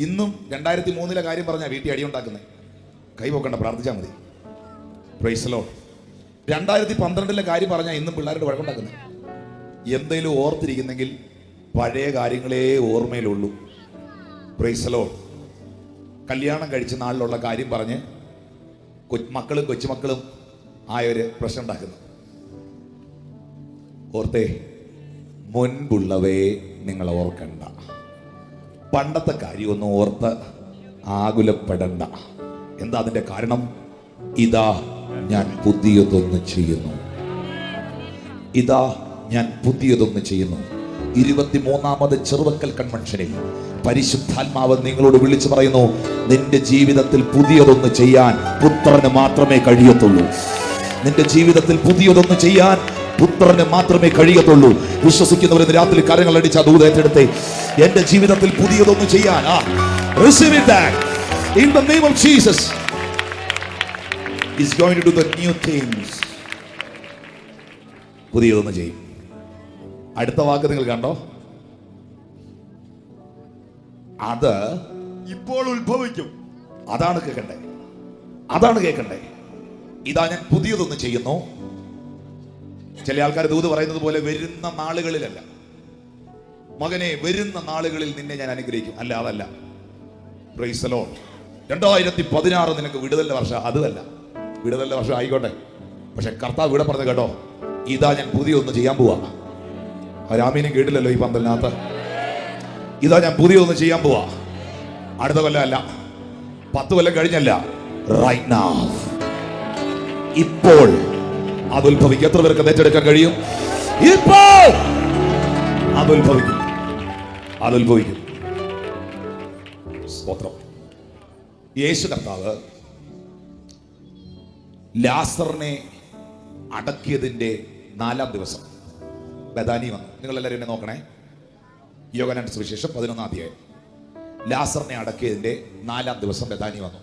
ഇന്നും 2003 കാര്യം പറഞ്ഞാൽ വീട്ടിൽ അടിയുണ്ടാക്കുന്നത്. കൈപോക്കണ്ട, പ്രാർത്ഥിച്ചാൽ മതി. Price the Lord. 2012 കാര്യം പറഞ്ഞാൽ ഇന്നും പിള്ളേരുടെ വഴക്കുണ്ടാക്കുന്നത്. എന്തേലും ഓർത്തിരിക്കുന്നെങ്കിൽ പഴയ കാര്യങ്ങളേ ഓർമ്മയിലുള്ളൂ. Praise the Lord. കല്യാണം കഴിച്ച നാളിലുള്ള കാര്യം പറഞ്ഞ് മക്കളും കൊച്ചുമക്കളും ആയൊരു പ്രശ്നം ഉണ്ടാക്കുന്നു. ഓർത്തേ, മുൻപുള്ളവയെ നിങ്ങൾ ഓർക്കണ്ട. പണ്ടത്തെ കാര്യമൊന്നും ഓർത്ത് ആകുലപ്പെടണ്ട. എന്താ അതിന്റെ കാരണം? ഇതാ ഞാൻ പുതിയതൊന്ന് ചെയ്യുന്നു. ഇതാ ഞാൻ പുതിയതൊന്ന് ചെയ്യുന്നു. 23ാമത് ചെറുവക്കൽ കൺവെൻഷനിൽ പരിശുദ്ധാത്മാവ് നിങ്ങളോട് വിളിച്ചു പറയുന്നു, നിന്റെ ജീവിതത്തിൽ പുതിയതൊന്ന് ചെയ്യാൻ പുത്രന് മാത്രമേ കഴിയത്തുള്ളൂ. നിന്റെ ജീവിതത്തിൽ പുതിയതൊന്ന് ചെയ്യാൻ പുത്രന് മാത്രമേ കഴിയത്തുള്ളൂ. വിശ്വസിക്കുന്നവർ രാത്രി കരങ്ങൾ അടിച്ച ദൂത് ഏറ്റെടുത്തേ. എന്റെ ജീവിതത്തിൽ പുതിയതൊന്ന് ചെയ്യാൻ, receive it back in the name of Jesus. is going to do the new things. പുതിയതൊന്ന് ചെയ്യും. അടുത്ത വാക്ക് നിങ്ങൾ കണ്ടോ? അത് ഇപ്പോൾ ഉത്ഭവിക്കും. അതാണ് കേൾക്കണ്ടേ, അതാണ് കേൾക്കണ്ടേ. ഇതാ ഞാൻ പുതിയതൊന്ന് ചെയ്യുന്നു. ചില ആൾക്കാർ ദൂത് പറയുന്നത് പോലെ വരുന്ന നാളുകളിലല്ല. മകനെ, വരുന്ന നാളുകളിൽ നിന്നെ ഞാൻ അനുഗ്രഹിക്കും. അല്ല, അതല്ല. Price the Lord. 2016 നിനക്ക് വിടുതലിന്റെ വർഷം. അതല്ല, വിടുതലിന്റെ വർഷം ആയിക്കോട്ടെ. പക്ഷെ കർത്താവ് ഇവിടെ പറഞ്ഞു കേട്ടോ, ഇതാ ഞാൻ പുതിയൊന്ന് ചെയ്യാൻ പോവാ. രാമീനും കേട്ടില്ലല്ലോ ഈ പന്തലിനകത്ത്. ഇതാ ഞാൻ പുതിയൊന്ന് ചെയ്യാൻ പോവാ. അടുത്ത കൊല്ലം അല്ല, 10 കൊല്ലം കഴിഞ്ഞല്ല, റൈറ്റ് നൗ, ഇപ്പോൾ അത് ഉത്ഭവിക്കും. എത്ര പേർക്ക് ഏറ്റെടുക്കാൻ കഴിയും? ഇപ്പോൾ അത് ഉത്ഭവിക്കും, അത് ഉത്ഭവിക്കും. സ്തോത്രം. യേശു കർത്താവ് ലാസറിനെ അടക്കിയതിന്റെ 4-ാം ദിവസം ബഥാനി വന്നു. നിങ്ങൾ എല്ലാവരും എന്നെ നോക്കണേ. യോഹന്നാന്റെ സുവിശേഷം 11-ാം അധ്യായം. ലാസറിനെ അടക്കിയതിന്റെ 4-ാം ദിവസം ബഥാനി വന്നു.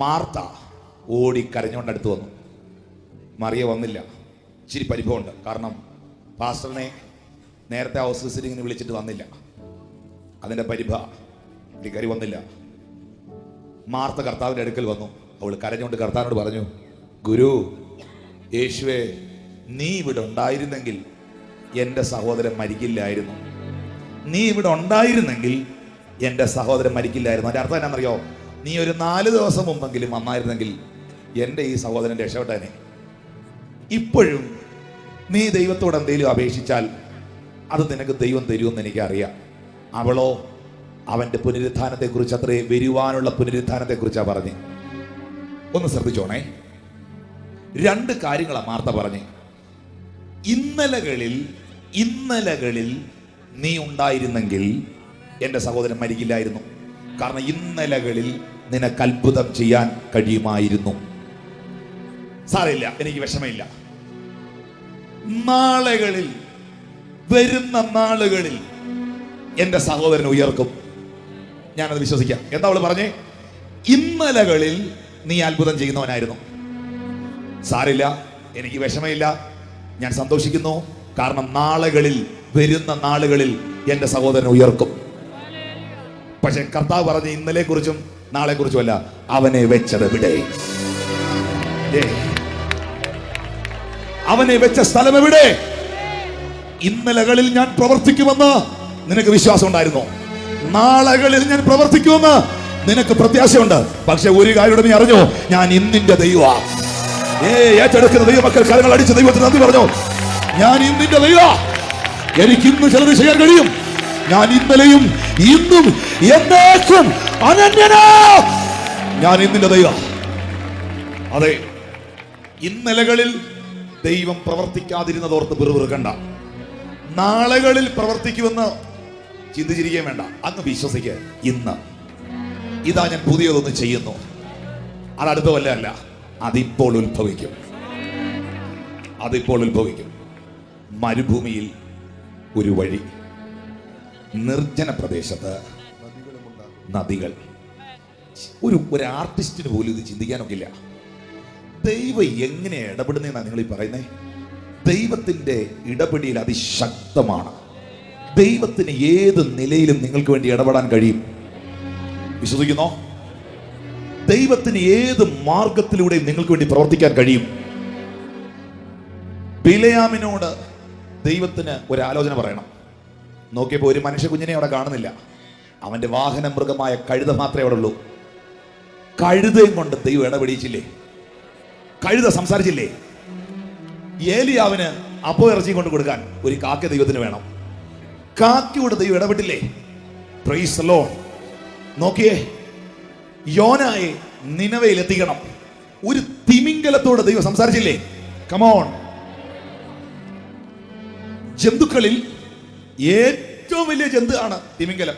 മാർത്ത ഓടി കരഞ്ഞുകൊണ്ട് അടുത്ത് വന്നു. മറിയ വന്നില്ല. ഇച്ചിരി പരിഭവമുണ്ട്. കാരണം പാസ്റ്ററിനെ നേരത്തെ ഹൗസ് വിസിറ്റിങ്ങിന് വിളിച്ചിട്ട് വന്നില്ല. അതിന്റെ പരിഭ കയറി വന്നില്ല. മാർത്ത കർത്താവിന്റെ അടുക്കൽ വന്നു. അവൾ കരഞ്ഞുകൊണ്ട് കർത്താവിനോട് പറഞ്ഞു, ഗുരു, യേശുവേ, നീ ഇവിടെ ഉണ്ടായിരുന്നെങ്കിൽ എൻ്റെ സഹോദരൻ മരിക്കില്ലായിരുന്നു. നീ ഇവിടെ ഉണ്ടായിരുന്നെങ്കിൽ എൻ്റെ സഹോദരൻ മരിക്കില്ലായിരുന്നു. അതിൻ്റെ അർത്ഥം എന്നാണെന്നറിയോ? നീ ഒരു 4 ദിവസം മുമ്പെങ്കിലും വന്നായിരുന്നെങ്കിൽ എൻ്റെ ഈ സഹോദരൻ രക്ഷപ്പെട്ടനെ. ഇപ്പോഴും നീ ദൈവത്തോട് എന്തെങ്കിലും അപേക്ഷിച്ചാൽ അത് നിനക്ക് ദൈവം തരുമെന്ന് എനിക്കറിയാം. അവളോ അവൻ്റെ പുനരുത്ഥാനത്തെക്കുറിച്ച്, അത്രേ വരുവാനുള്ള പുനരുത്ഥാനത്തെക്കുറിച്ചാണ് പറഞ്ഞ്. ഒന്ന് ശ്രദ്ധിച്ചോണേ. 2 കാര്യങ്ങളാണ് മാർത്ത പറഞ്ഞ്. ഇന്നലകളിൽ നീ ഉണ്ടായിരുന്നെങ്കിൽ എൻ്റെ സഹോദരൻ മരിക്കില്ലായിരുന്നു. കാരണം ഇന്നലകളിൽ നിനക്ക് അത്ഭുതം ചെയ്യാൻ കഴിയുമായിരുന്നു. സാരമില്ല, എനിക്ക് വിഷമമില്ല. നാളുകളിൽ, വരുന്ന നാളുകളിൽ എൻ്റെ സഹോദരൻ ഉയർക്കും. ഞാനത് വിശ്വസിക്കാം. എന്താ അവള് പറഞ്ഞേ? ഇന്നലകളിൽ നീ അത്ഭുതം ചെയ്യുന്നവനായിരുന്നു. സാരില്ല, എനിക്ക് വിഷമമില്ല, ഞാൻ സന്തോഷിക്കുന്നു. കാരണം നാളുകളിൽ, വരുന്ന നാളുകളിൽ എൻ്റെ സഹോദരൻ ഉയർക്കും. പക്ഷെ കർത്താവ് പറഞ്ഞ ഇന്നലെ കുറിച്ചും നാളെ കുറിച്ചും അല്ല, അവനെ വെച്ചത് എവിടെ? അവനെ വെച്ച സ്ഥലം എവിടെ? ഇന്നലകളിൽ ഞാൻ പ്രവർത്തിക്കുമെന്ന് നിനക്ക് വിശ്വാസം ഉണ്ടായിരുന്നു. നാളുകളിൽ ഞാൻ പ്രവർത്തിക്കുമെന്ന് നിനക്ക് പ്രത്യാശയുണ്ട്. പക്ഷെ ഒരു കാര്യം നീ അറിഞ്ഞോ? ഞാൻ ഇന്നിന്റെ ദൈവ. ഏറ്റെടുക്കുന്ന ദൈവമക്കൾ കരങ്ങൾ അടിച്ച് ദൈവത്തിന് നന്ദി പറഞ്ഞു. ഞാൻ ഇന്നിന്റെ ദൈവ. എനിക്ക് ഇന്ന് ചിലത് ചെയ്യാൻ കഴിയും. ഞാൻ ഇന്നലെയും ഇന്നും എന്നേക്കും അനന്യനാ. ഞാൻ ഇന്നിന്റെ ദൈവ. അതെ, ഇന്നലകളിൽ ദൈവം പ്രവർത്തിക്കാതിരുന്നതോർത്ത് പിറുപിറുക്കണ്ട. നാളുകളിൽ പ്രവർത്തിക്കുമെന്ന് ചിന്തിച്ചിരിക്കുകയും വേണ്ട. അങ്ങ് വിശ്വസിക്കുക. ഇന്ന് ഇതാ ഞാൻ പുതിയതൊന്ന് ചെയ്യുന്നു. അത് അടുത്ത കൊല്ലമല്ല, അതിപ്പോൾ ഉത്ഭവിക്കും. അതിപ്പോൾ ഉത്ഭവിക്കും. മരുഭൂമിയിൽ ഒരു വഴി, നിർജ്ജന പ്രദേശത്ത് നദികൾ. ഒരു ആർട്ടിസ്റ്റിന് പോലും ഇത് ചിന്തിക്കാനൊക്കില്ല. ദൈവം എങ്ങനെ ഇടപെടുന്നതെന്നാണ് നിങ്ങൾ ഈ പറയുന്നത്? ദൈവത്തിന്റെ ഇടപെടൽ അതിശക്തമാണ്. ദൈവത്തിന് ഏത് നിലയിലും നിങ്ങൾക്ക് വേണ്ടി ഇടപെടാൻ കഴിയും. വിശ്വസിക്കുന്നോ? ദൈവത്തിന് ഏത് മാർഗത്തിലൂടെയും നിങ്ങൾക്ക് വേണ്ടി പ്രവർത്തിക്കാൻ കഴിയും. ബിലയാമിനോട് ദൈവത്തിന് ഒരു ആലോചന പറയണം. നോക്കിയപ്പോൾ ഒരു മനുഷ്യ കുഞ്ഞിനെ അവിടെ കാണുന്നില്ല. അവന്റെ വാഹന മൃഗമായ കഴുത മാത്രമേ അവിടെ ഉള്ളൂ. കഴുതയും കൊണ്ട് ദൈവം ഇടപെടിച്ചില്ലേ? കഴുത സംസാരിച്ചില്ലേ? ഏലിയാവിന് അപ്പോ ഇറച്ചി കൊണ്ട് കൊടുക്കാൻ ഒരു കാക്ക ദൈവത്തിന് വേണം. കാക്കയോട് ദൈവം ഇടപെട്ടില്ലേ? Price the Lord. നോക്കിയേ, യോനായെ നിനവയിൽ എത്തിക്കണം. ഒരു തിമിംഗലത്തോട് ദൈവം സംസാരിച്ചില്ലേ? കമോൺ. ജന്തുക്കളിൽ ഏറ്റവും വലിയ ജന്തുവാണ് തിമിംഗലം.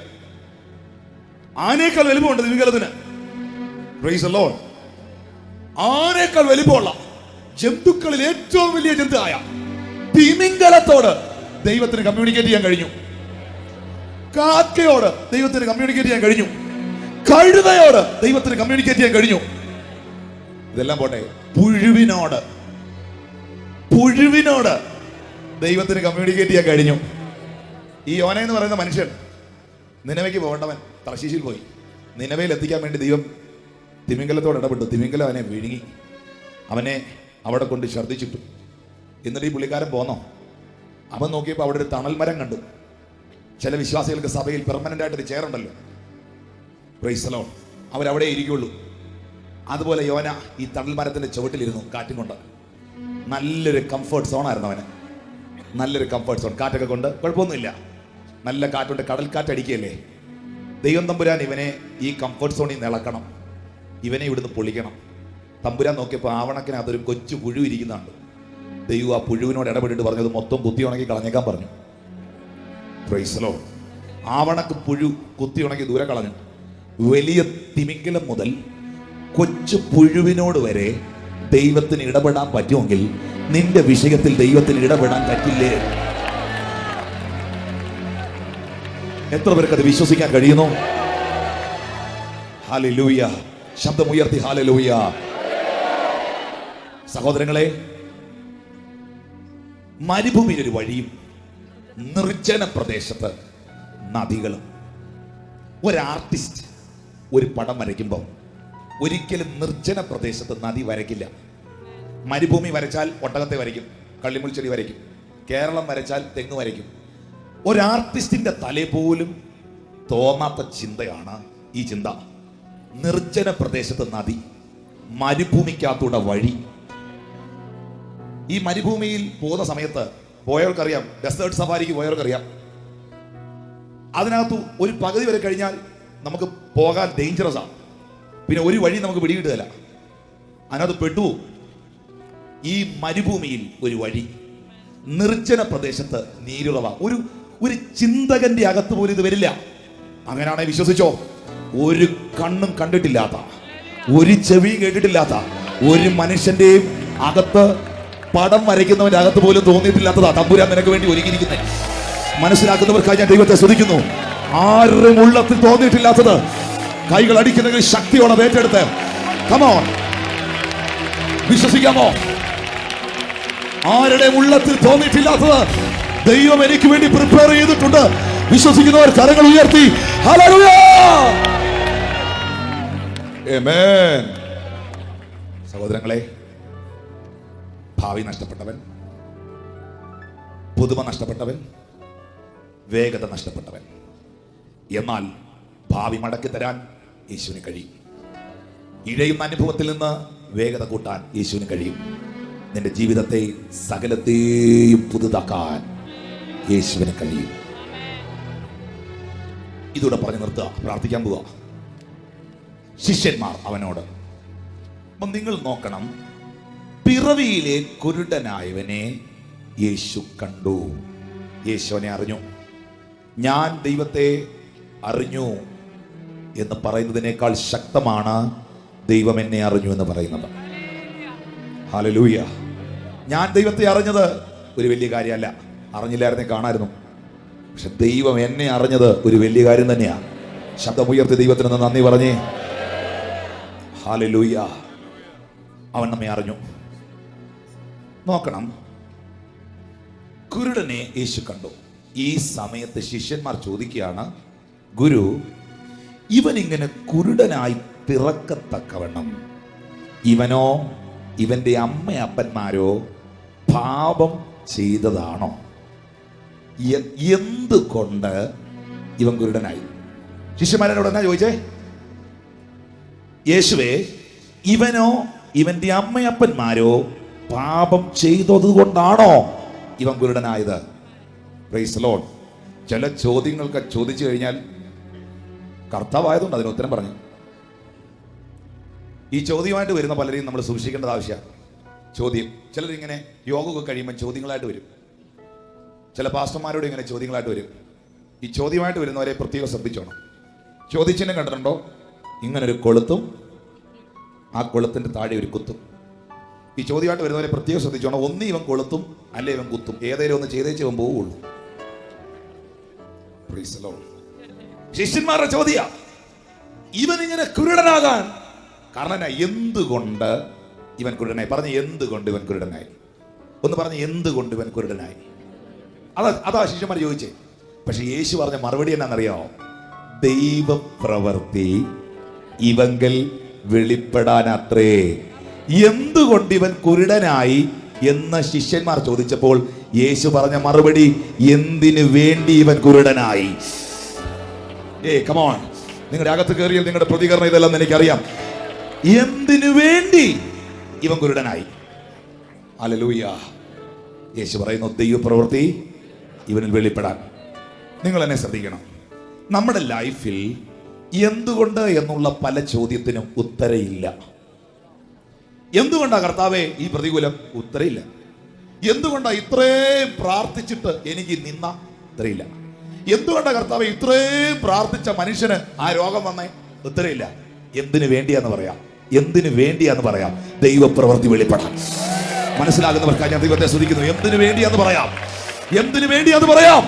ആനേക്കാൾ വലിപ്പമുണ്ട് തിമിംഗലത്തിന്. Praise the Lord. ആനേക്കാൾ വലിപ്പമുള്ള ജന്തുക്കളിൽ ഏറ്റവും വലിയ ജന്തുവായ തിമിംഗലത്തോട് ദൈവത്തിന് കമ്മ്യൂണിക്കേറ്റ് ചെയ്യാൻ കഴിഞ്ഞു. കാക്കയോട് ദൈവത്തിന് കമ്മ്യൂണിക്കേറ്റ് ചെയ്യാൻ കഴിഞ്ഞു. കഴുതയോട് ദൈവത്തിന് കമ്മ്യൂണിക്കേറ്റ് ചെയ്യാൻ കഴിഞ്ഞു. ഇതെല്ലാം പോട്ടെ, പുഴുവിനോട് ദൈവത്തിന് കമ്മ്യൂണിക്കേറ്റ് ചെയ്യാൻ കഴിഞ്ഞു. ഈ യോന എന്ന് പറയുന്ന മനുഷ്യൻ നിനവയ്ക്ക് പോകേണ്ടവൻ തർശീശിൽ പോയി. നിനവയിൽ എത്തിക്കാൻ വേണ്ടി ദൈവം തിമിംഗലത്തോട് ഇടപെട്ടു. തിമിംഗലം അവനെ വിഴുങ്ങി, അവനെ അവിടെ കൊണ്ട് ഛർദ്ദിച്ചിട്ടു. എന്നിട്ട് ഈ പുള്ളിക്കാരൻ പോന്നോ? അവൻ നോക്കിയപ്പോൾ അവിടെ ഒരു തണൽ മരം കണ്ടു. ചില വിശ്വാസികൾക്ക് സഭയിൽ പെർമനന്റ് ആയിട്ടൊരു ചെയറുണ്ടല്ലോ, പ്രൈസ് ദി ലോർഡ്, അവരവിടെ ഇരിക്കുള്ളൂ. അതുപോലെ യോന ഈ തണൽ മരത്തിന്റെ ചുവട്ടിലിരുന്നു, കാറ്റും കൊണ്ട്. നല്ലൊരു കംഫർട്ട് സോണായിരുന്നു അവന്, നല്ലൊരു കംഫർട്ട് സോൺ. കാറ്റൊക്കെ കൊണ്ട് കുഴപ്പമൊന്നുമില്ല, നല്ല കാറ്റുണ്ട്, കടൽ കാറ്റടിക്കുകയല്ലേ. ദൈവം തമ്പുരാൻ ഇവനെ ഈ കംഫർട്ട് സോണിൽ നിന്ന് ഇളക്കണം, ഇവനെ ഇവിടുന്ന് പൊളിക്കണം. തമ്പുരാൻ നോക്കിയപ്പോൾ ആവണക്കിന് അതൊരു കൊച്ചു പുഴു ഇരിക്കുന്നുണ്ട്. ദൈവം ആ പുഴുവിനോട് ഇടപെട്ടിട്ട് പറഞ്ഞത് മൊത്തം കുത്തി ഉണക്കി കളഞ്ഞേക്കാൻ പറഞ്ഞു. Price the Lord. ആവണക്ക് പുഴു കുത്തി ഉണക്കി ദൂരെ കളഞ്ഞു. വലിയ തിമിംഗലം മുതൽ കൊച്ചു പുഴുവിനോട് വരെ ദൈവത്തിന് ഇടപെടാൻ പറ്റുമെങ്കിൽ നിന്റെ വിഷയത്തിൽ ദൈവത്തിന് ഇടപെടാൻ പറ്റില്ലേ? എത്ര പേർക്ക് അത് വിശ്വസിക്കാൻ കഴിയുന്നു? ഹല്ലേലൂയ. ശബ്ദമുയർത്തി ഹല്ലേലൂയ. സഹോദരങ്ങളെ, മരുഭൂമിയിൽ ഒരു വഴിയും നിർജ്ജന പ്രദേശത്ത് നദികളും. ഒരു ആർട്ടിസ്റ്റ് ഒരു പടം വരയ്ക്കുമ്പോൾ ഒരിക്കലും നിർജ്ജന പ്രദേശത്ത് നദി വരയ്ക്കില്ല. മരുഭൂമി വരച്ചാൽ ഒട്ടകത്തെ വരയ്ക്കും, കള്ളിമുൾച്ചെടി വരയ്ക്കും. കേരളം വരച്ചാൽ തെങ്ങ് വരയ്ക്കും. ഒരു ആർട്ടിസ്റ്റിന്റെ തലേ പോലും തോന്നാത്ത ചിന്തയാണ് ഈ ചിന്ത. നിർജ്ജന പ്രദേശത്ത് നദി, മരുഭൂമിക്കകത്തൂടെ വഴി. ഈ മരുഭൂമിയിൽ പോകുന്ന സമയത്ത് പോയവർക്കറിയാം, ഡെസേർട്ട് സഫാരിക്ക് പോയവർക്കറിയാം, അതിനകത്ത് ഒരു പകുതി വരെ കഴിഞ്ഞാൽ നമുക്ക് പോകാൻ ഡേഞ്ചറസ് ആണ്. പിന്നെ ഒരു വഴി നമുക്ക് പിടികിട്ടുകയില്ല, അതിനകത്ത് പെട്ടു. ഈ മരുഭൂമിയിൽ ഒരു വഴി, നിർജ്ജന പ്രദേശത്ത് നീരുറവ. ഒരു ചിന്തകന്റെ അകത്ത് പോലും ഇത് വരില്ല. അങ്ങനെയാണെങ്കിൽ വിശ്വസിച്ചോ, ഒരു കണ്ണും കണ്ടിട്ടില്ലാത്ത, ഒരു ചെവിയും കേട്ടിട്ടില്ലാത്ത, ഒരു മനുഷ്യന്റെയും അകത്ത്, പടം വരയ്ക്കുന്നവന്റെ അകത്ത് പോലും തോന്നിയിട്ടില്ലാത്തതാ തമ്പുരാൻ നിനക്ക് വേണ്ടി ഒരുക്കിയിരിക്കുന്നത്. മനസ്സിലാക്കുന്നവർക്കായി ഞാൻ ദൈവത്തെ സ്തുതിക്കുന്നു. ആരും ഉള്ളത്തിൽ തോന്നിയിട്ടില്ലാത്തത് കൈകൾ അടിക്കുന്നെങ്കിൽ ശക്തിയോടെ ഏറ്റെടുത്ത് കമോ വിശ്വസിക്കാമോ? ആരുടെ ഉള്ളത്തിൽ തോന്നിയിട്ടില്ലാത്തത് ദൈവം എനിക്ക് വേണ്ടി പ്രിപ്പയർ ചെയ്തിട്ടുണ്ട്. വിശ്വസിക്കുന്നവർ കരങ്ങൾ ഉയർത്തി ഹല്ലേലൂയ. ആമേൻ. സഹോദരങ്ങളെ, ഭാവി നഷ്ടപ്പെട്ടവൻ, പുതുമ നഷ്ടപ്പെട്ടവൻ, വേഗത നഷ്ടപ്പെട്ടവൻ, എന്നാൽ ഭാവി മടക്കി തരാൻ യേശുവിന് കഴിയും. ഇഴയുന്ന അനുഭവത്തിൽ നിന്ന് വേഗത കൂട്ടാൻ യേശുവിന് കഴിയും. നിന്റെ ജീവിതത്തെ സകലത്തെയും പുതുതാക്കാൻ യേശുവിന് കഴിയും. ഇതോടെ പറഞ്ഞു നിർത്തുക, പ്രാർത്ഥിക്കാൻ പോവുക. ശിഷ്യന്മാർ അവനോട്, അപ്പം നിങ്ങൾ നോക്കണം, പിറവിയിലെ കുരുടനായവനെ യേശു കണ്ടു. യേശുവിനെ അറിഞ്ഞു. ഞാൻ ദൈവത്തെ അറിഞ്ഞു എന്ന് പറയുന്നതിനേക്കാൾ ശക്തമാണ് ദൈവം എന്നെ അറിഞ്ഞു എന്ന് പറയുന്നത്. ഹല്ലേലൂയ. ഞാൻ ദൈവത്തെ അറിഞ്ഞത് ഒരു വലിയ കാര്യമല്ല, അറിഞ്ഞില്ലായിരുന്നേ കാണായിരുന്നു. പക്ഷെ ദൈവം എന്നെ അറിഞ്ഞത് ഒരു വലിയ കാര്യം തന്നെയാണ്. ശബ്ദമുയർത്തി ദൈവത്തിന് നന്ദി പറഞ്ഞേ. ഹല്ലേലൂയ. അവൻ നമ്മെ അറിഞ്ഞു. നോക്കണം, കുരുടനെ യേശു കണ്ടു. ഈ സമയത്ത് ശിഷ്യന്മാർ ചോദിക്കുകയാണ്, ഗുരു, ഇവൻ ഇങ്ങനെ കുരുടനായി പിറക്കത്തക്കവണ്ണം ഇവനോ ഇവന്റെ അമ്മയപ്പന്മാരോ പാപം ചെയ്തതാണോ? എന്തുകൊണ്ട് ഇവൻ കുരുടനായി? ശിഷ്യന്മാരോട് എന്നാ ചോദിച്ചേ? യേശുവേ, ഇവനോ ഇവന്റെ അമ്മയപ്പന്മാരോ പാപം ചെയ്തത് കൊണ്ടാണോ ഇവൻ കുരുടനായത്? Price the Lord. ചില ചോദ്യങ്ങൾക്ക് ചോദിച്ചു കഴിഞ്ഞാൽ കർത്താവായതുകൊണ്ട് അതിന് ഉത്തരം പറഞ്ഞു. ഈ ചോദ്യമായിട്ട് വരുന്ന പലരെയും നമ്മൾ സൂക്ഷിക്കേണ്ടത് ആവശ്യമാണ്. ചോദ്യം, ചിലരിങ്ങനെ യോഗമൊക്കെ കഴിയുമ്പോൾ ചോദ്യങ്ങളായിട്ട് വരും. ചില പാസ്റ്റർമാരോട് ഇങ്ങനെ ചോദ്യങ്ങളായിട്ട് വരും. ഈ ചോദ്യമായിട്ട് വരുന്നവരെ പ്രത്യേകം ശ്രദ്ധിച്ചോണം. ചോദിച്ചിനെ കണ്ടിട്ടുണ്ടോ? ഇങ്ങനൊരു കൊളുത്തും ആ കൊളുത്തിന്റെ താഴെ ഒരു കുത്തും. ഈ ചോദ്യമായിട്ട് വരുന്നവരെ പ്രത്യേകം ശ്രദ്ധിച്ചോണം. ഒന്ന് ഇവൻ കൊളുത്തും, അല്ലെ ഇവൻ കുത്തും. ഏതെങ്കിലും ഒന്ന് ചെയ്തേച്ച് ഇവൻ പോവുള്ളൂ. ശിഷ്യന്മാരുടെ ചോദ്യ, ഇവൻ ഇങ്ങനെ കുരുടനാകാൻ കാരണം എന്തുകൊണ്ട് ഇവൻ കുരുടനായി. പറഞ്ഞ് എന്തുകൊണ്ട് ഇവൻ കുരുടനായി? ഒന്ന് പറഞ്ഞ് എന്തുകൊണ്ട് ഇവൻ കുരുടനായി? അതാ ശിഷ്യന്മാർ ചോദിച്ചേ. പക്ഷെ യേശു പറഞ്ഞ മറുപടി എന്നാണെന്നറിയാമോ? ദൈവപ്രവൃത്തി ഇവങ്കൽ വെളിപ്പെടാനത്രേ. എന്തുകൊണ്ട് ഇവൻ കുരുടനായി എന്ന് ശിഷ്യന്മാർ ചോദിച്ചപ്പോൾ യേശു പറഞ്ഞ മറുപടി, എന്തിനു വേണ്ടി ഇവൻ കുരുടനായി. കമോൺ, നിങ്ങളുടെ അകത്ത് കയറിയാൽ നിങ്ങളുടെ പ്രതികരണം ഇതെല്ലാം എനിക്കറിയാം. എന്തിനു വേണ്ടി ഇവൻ കുരുടനായി? ഹല്ലേലൂയ. യേശു പറയുന്നു ദൈവപ്രവൃത്തി ഇവനിൽ വെളിപ്പെടാൻ. നിങ്ങൾ എന്നെ ശ്രദ്ധിക്കണം. നമ്മുടെ ലൈഫിൽ എന്തുകൊണ്ട് എന്നുള്ള പല ചോദ്യത്തിനും ഉത്തരയില്ല. എന്തുകൊണ്ടാ കർത്താവേ ഈ പ്രതികൂലം? ഉത്തരയില്ല. എന്തുകൊണ്ടാ ഇത്രയും പ്രാർത്ഥിച്ചിട്ട് എനിക്ക് നിന്ന? ഉത്തരയില്ല. എന്തുകൊണ്ടാ കർത്താവേ ഇത്രയും പ്രാർത്ഥിച്ച മനുഷ്യന് ആ രോഗം വന്നേ? ഉത്തരയില്ല. എന്തിനു വേണ്ടിയാന്ന് പറയാം, എന്തിനു വേണ്ടിയാന്ന് പറയാം. ദൈവപ്രവൃത്തി വെളിപ്പെടാൻ. മനസ്സിലാകുന്നവർക്കായി ഞാൻ ദൈവത്തെ സ്തുതിക്കുന്നു. എന്തിനു വേണ്ടിയാന്ന് പറയാം, എന്തിനു വേണ്ടിയാന്ന് പറയാം.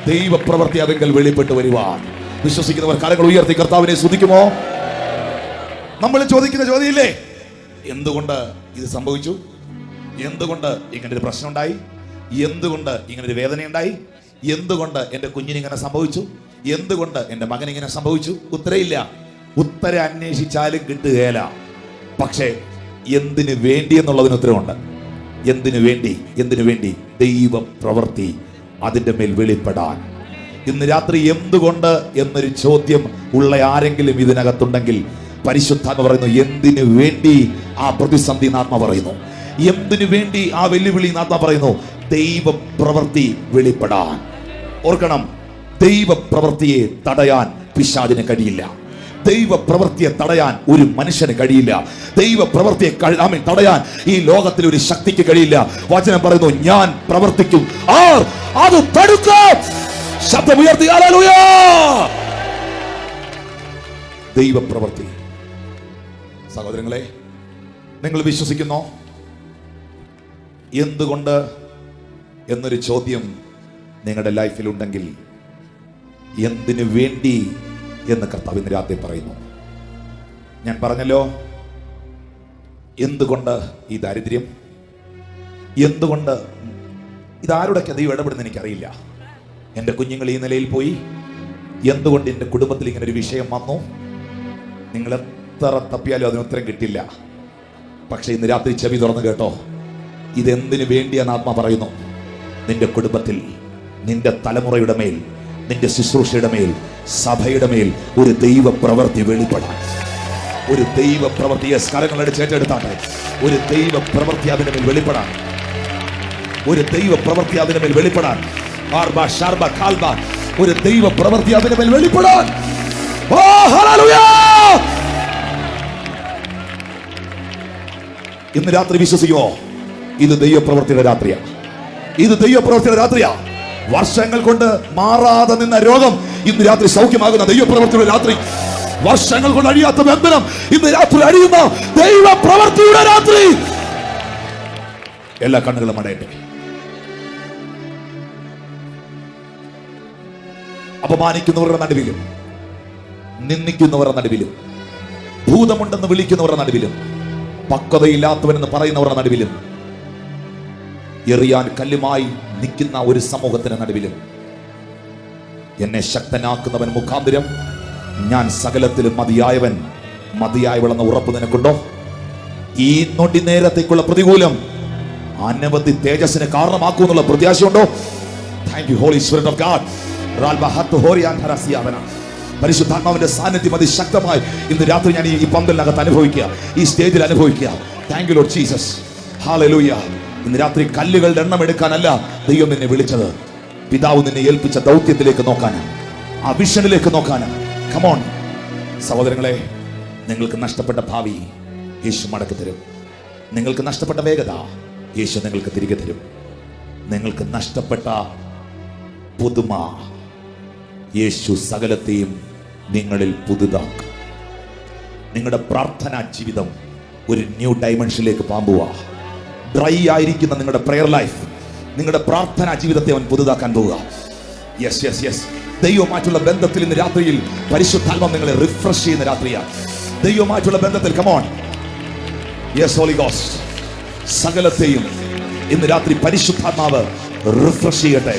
ദൈവപ്രവൃത്തി അതെങ്കിൽ വെളിപ്പെട്ട് വരുവാൻ വിശ്വസിക്കുന്നവർ കരങ്ങൾ ഉയർത്തി കർത്താവിനെ സ്തുതിക്കുമോ? നമ്മൾ ചോദിക്കുന്ന ചോദ്യമില്ലേ, എന്തുകൊണ്ട് ഇത് സംഭവിച്ചു? എന്തുകൊണ്ട് ഇങ്ങനൊരു പ്രശ്നം ഉണ്ടായി? എന്തുകൊണ്ട് ഇങ്ങനൊരു വേദന ഉണ്ടായി? എന്തുകൊണ്ട് എൻ്റെ കുഞ്ഞിന് ഇങ്ങനെ സംഭവിച്ചു? എന്തുകൊണ്ട് എൻ്റെ മകൻ ഇങ്ങനെ സംഭവിച്ചു? ഉത്തരയില്ല. ഉത്തരം അന്വേഷിച്ചാലും കിട്ടുകയില്ല. പക്ഷേ എന്തിനു വേണ്ടി എന്നുള്ളതിന് ഉത്തരവുണ്ട്. എന്തിനു വേണ്ടി? എന്തിനു വേണ്ടി? ദൈവപ്രവൃത്തി അതിൻ്റെ മേൽ വെളിപ്പെടാൻ. ഇന്ന് രാത്രി എന്തുകൊണ്ട് എന്നൊരു ചോദ്യം ഉള്ള ആരെങ്കിലും ഇതിനകത്തുണ്ടെങ്കിൽ പരിശുദ്ധാത്മ പറയുന്നു, എന്തിനു വേണ്ടി ആ പ്രതിസന്ധി ആത്മ പറയുന്നു, എന്തിനു വേണ്ടി ആ വെല്ലുവിളി ആത്മ പറയുന്നു, ദൈവപ്രവൃത്തി വെളിപ്പെടാൻ. ഓർക്കണം, ദൈവപ്രവൃത്തിയെ തടയാൻ പിശാചിന് കഴിയില്ല. ദൈവപ്രവൃത്തിയെ തടയാൻ ഒരു മനുഷ്യന് കഴിയില്ല. ദൈവപ്രവൃത്തിയെ തടയാൻ ഈ ലോകത്തിൽ ഒരു ശക്തിക്ക് കഴിയില്ല. വചനം പറയുന്നു, ഞാൻ പ്രവർത്തിക്കും, ആർ അത് തടുക്കും. ശബ്ദമുയർത്തി ഹല്ലേലൂയ. ദൈവപ്രവൃത്തി. സഹോദരങ്ങളെ, നിങ്ങൾ വിശ്വസിക്കുന്നോ? എന്തുകൊണ്ട് എന്നൊരു ചോദ്യം നിങ്ങളുടെ ലൈഫിൽ ഉണ്ടെങ്കിൽ എന്തിനു വേണ്ടി എന്ന് കർത്താവ് ഇന്ന് രാത്രി പറയുന്നു. ഞാൻ പറഞ്ഞല്ലോ, എന്തുകൊണ്ട് ഈ ദാരിദ്ര്യം, എന്തുകൊണ്ട് ഇതാരുടെയൊക്കെ ദൈവം ഇടപെടുന്ന എനിക്കറിയില്ല. എൻ്റെ കുഞ്ഞുങ്ങൾ ഈ നിലയിൽ പോയി, എന്തുകൊണ്ട് എൻ്റെ കുടുംബത്തിൽ ഇങ്ങനെ ഒരു വിഷയം വന്നു? നിങ്ങൾ എത്ര തപ്പിയാലും അതിന് ഉത്തരം കിട്ടില്ല. പക്ഷെ ഇന്ന് രാത്രി ചെവി തുറന്ന് കേട്ടോ, ഇതെന്തിനു വേണ്ടിയെന്ന് ആത്മ പറയുന്നു. നിന്റെ കുടുംബത്തിൽ, നിന്റെ തലമുറയുടെ മേൽ, നിന്റെ ശുശ്രൂഷയുടെ മേൽ, സഭയുടെ മേൽ ഒരു ദൈവപ്രവൃത്തി വെളിപ്പെടാൻ. ഒരു ദൈവപ്രവൃത്തിയെ സ്കരങ്ങളടിച്ച് ഏറ്റെടുത്താട്ടെ. ഒരു ദൈവപ്രവൃത്തി അതിന്റെ മേൽ വെളിപ്പെടാൻ. ഒരു ദൈവപ്രവൃത്തി അതിന്റെ മേൽ വെളിപ്പെടാൻ. ഒരു ദൈവപ്രവൃത്തി അതിന്റെ മേൽ വെളിപ്പെടാൻ. ഇന്ന് രാത്രി വിശ്വസിക്കുമോ? ഇത് ദൈവപ്രവൃത്തിയുടെ രാത്രിയാണ്. ഇത് ദൈവപ്രവൃത്തിയുടെ രാത്രിയാണ്. വർഷങ്ങൾ കൊണ്ട് മാറാതെ നിന്ന രോഗം ഇന്ന് രാത്രി സൗഖ്യമാകുന്ന ദൈവപ്രവൃത്തിയുടെ രാത്രി. വർഷങ്ങൾ കൊണ്ട് അഴിയാത്ത ബന്ധനം ഇന്ന് രാത്രി അഴിയുന്ന ദൈവപ്രവൃത്തിയുടെ രാത്രി. എല്ലാ കണ്ണുകളും അടയട്ടെ. അപമാനിക്കുന്നവരുടെ നടുവിലും, നിന്ദിക്കുന്നവരുടെ നടുവിലും, ഭൂതമുണ്ടെന്ന് വിളിക്കുന്നവരുടെ നടുവിലും, പക്വതയില്ലാത്തവനെന്ന് പറയുന്നവരുടെ നടുവിലും, എറിയാൻ കല്ലുമായി നിൽക്കുന്ന ഒരു സമൂഹത്തിന് നടുവിലും, എന്നെ ശക്തനാക്കുന്നവൻ മുഖാന്തരം ഞാൻ സകലത്തിലും മതിയായവൻ, മതിയായവളെന്ന ഉറപ്പ് നിനക്കുണ്ടോ? ഈ നൊടി നേരത്തേക്കുള്ള പ്രതികൂലം അനവധി തേജസ്സിന് കാരണമാക്കുമെന്നുള്ള പ്രത്യാശയുണ്ടോ? Thank you Holy Spirit of God. പരിശുദ്ധാത്മാവിന്റെ സാന്നിധ്യം അതിശക്തമായി ഇന്ന് രാത്രി ഞാൻ ഈ പന്തലിനകത്ത് അനുഭവിക്കുക, ഈ സ്റ്റേജിൽ അനുഭവിക്കുക. Thank you Lord Jesus. Hallelujah. ഇന്ന് രാത്രി കല്ലുകളുടെ എണ്ണം എടുക്കാനല്ല ദൈവം നിന്നെ വിളിച്ചത്. പിതാവ് നിന്നെ ഏൽപ്പിച്ച ദൗത്യത്തിലേക്ക് നോക്കാനാണ്, ആ വിഷനിലേക്ക് നോക്കാനാണ്. കമോൺ സഹോദരങ്ങളെ, നിങ്ങൾക്ക് നഷ്ടപ്പെട്ട ഭാവി യേശു മടക്കി തരും. നിങ്ങൾക്ക് നഷ്ടപ്പെട്ട വേഗത യേശു നിങ്ങൾക്ക് തിരികെ തരും. നിങ്ങൾക്ക് നഷ്ടപ്പെട്ട പുതുമ യേശു സകലത്തെയും നിങ്ങളിൽ പുതുതാക്കും. നിങ്ങളുടെ പ്രാർത്ഥനാ ജീവിതം ഒരു ന്യൂ ഡൈമെൻഷനിലേക്ക് പാമ്പുക. ഡ്രൈ ആയിരിക്കുന്ന നിങ്ങളുടെ പ്രെയർ ലൈഫ്, നിങ്ങളുടെ പ്രാർത്ഥനാ ജീവിതത്തെ അവൻ പുതുതാക്കാൻ പോവുക. Yes yes yes. ദൈവമായിട്ടുള്ള ബന്ധത്തിൽ ഇന്ന് രാത്രിയിൽ പരിശുദ്ധാത്മ നിങ്ങളെ റിഫ്രഷ് ചെയ്യുന്ന രാത്രിയാണ്. ദൈവമായിട്ടുള്ള ബന്ധത്തിൽ കമോൺ യെസ് ഹോളി ഗോസ്റ്റ് സകലത്തെയും ഇന്ന് രാത്രി പരിശുദ്ധാത്മാവ് റിഫ്രഷ് ചെയ്യട്ടെ.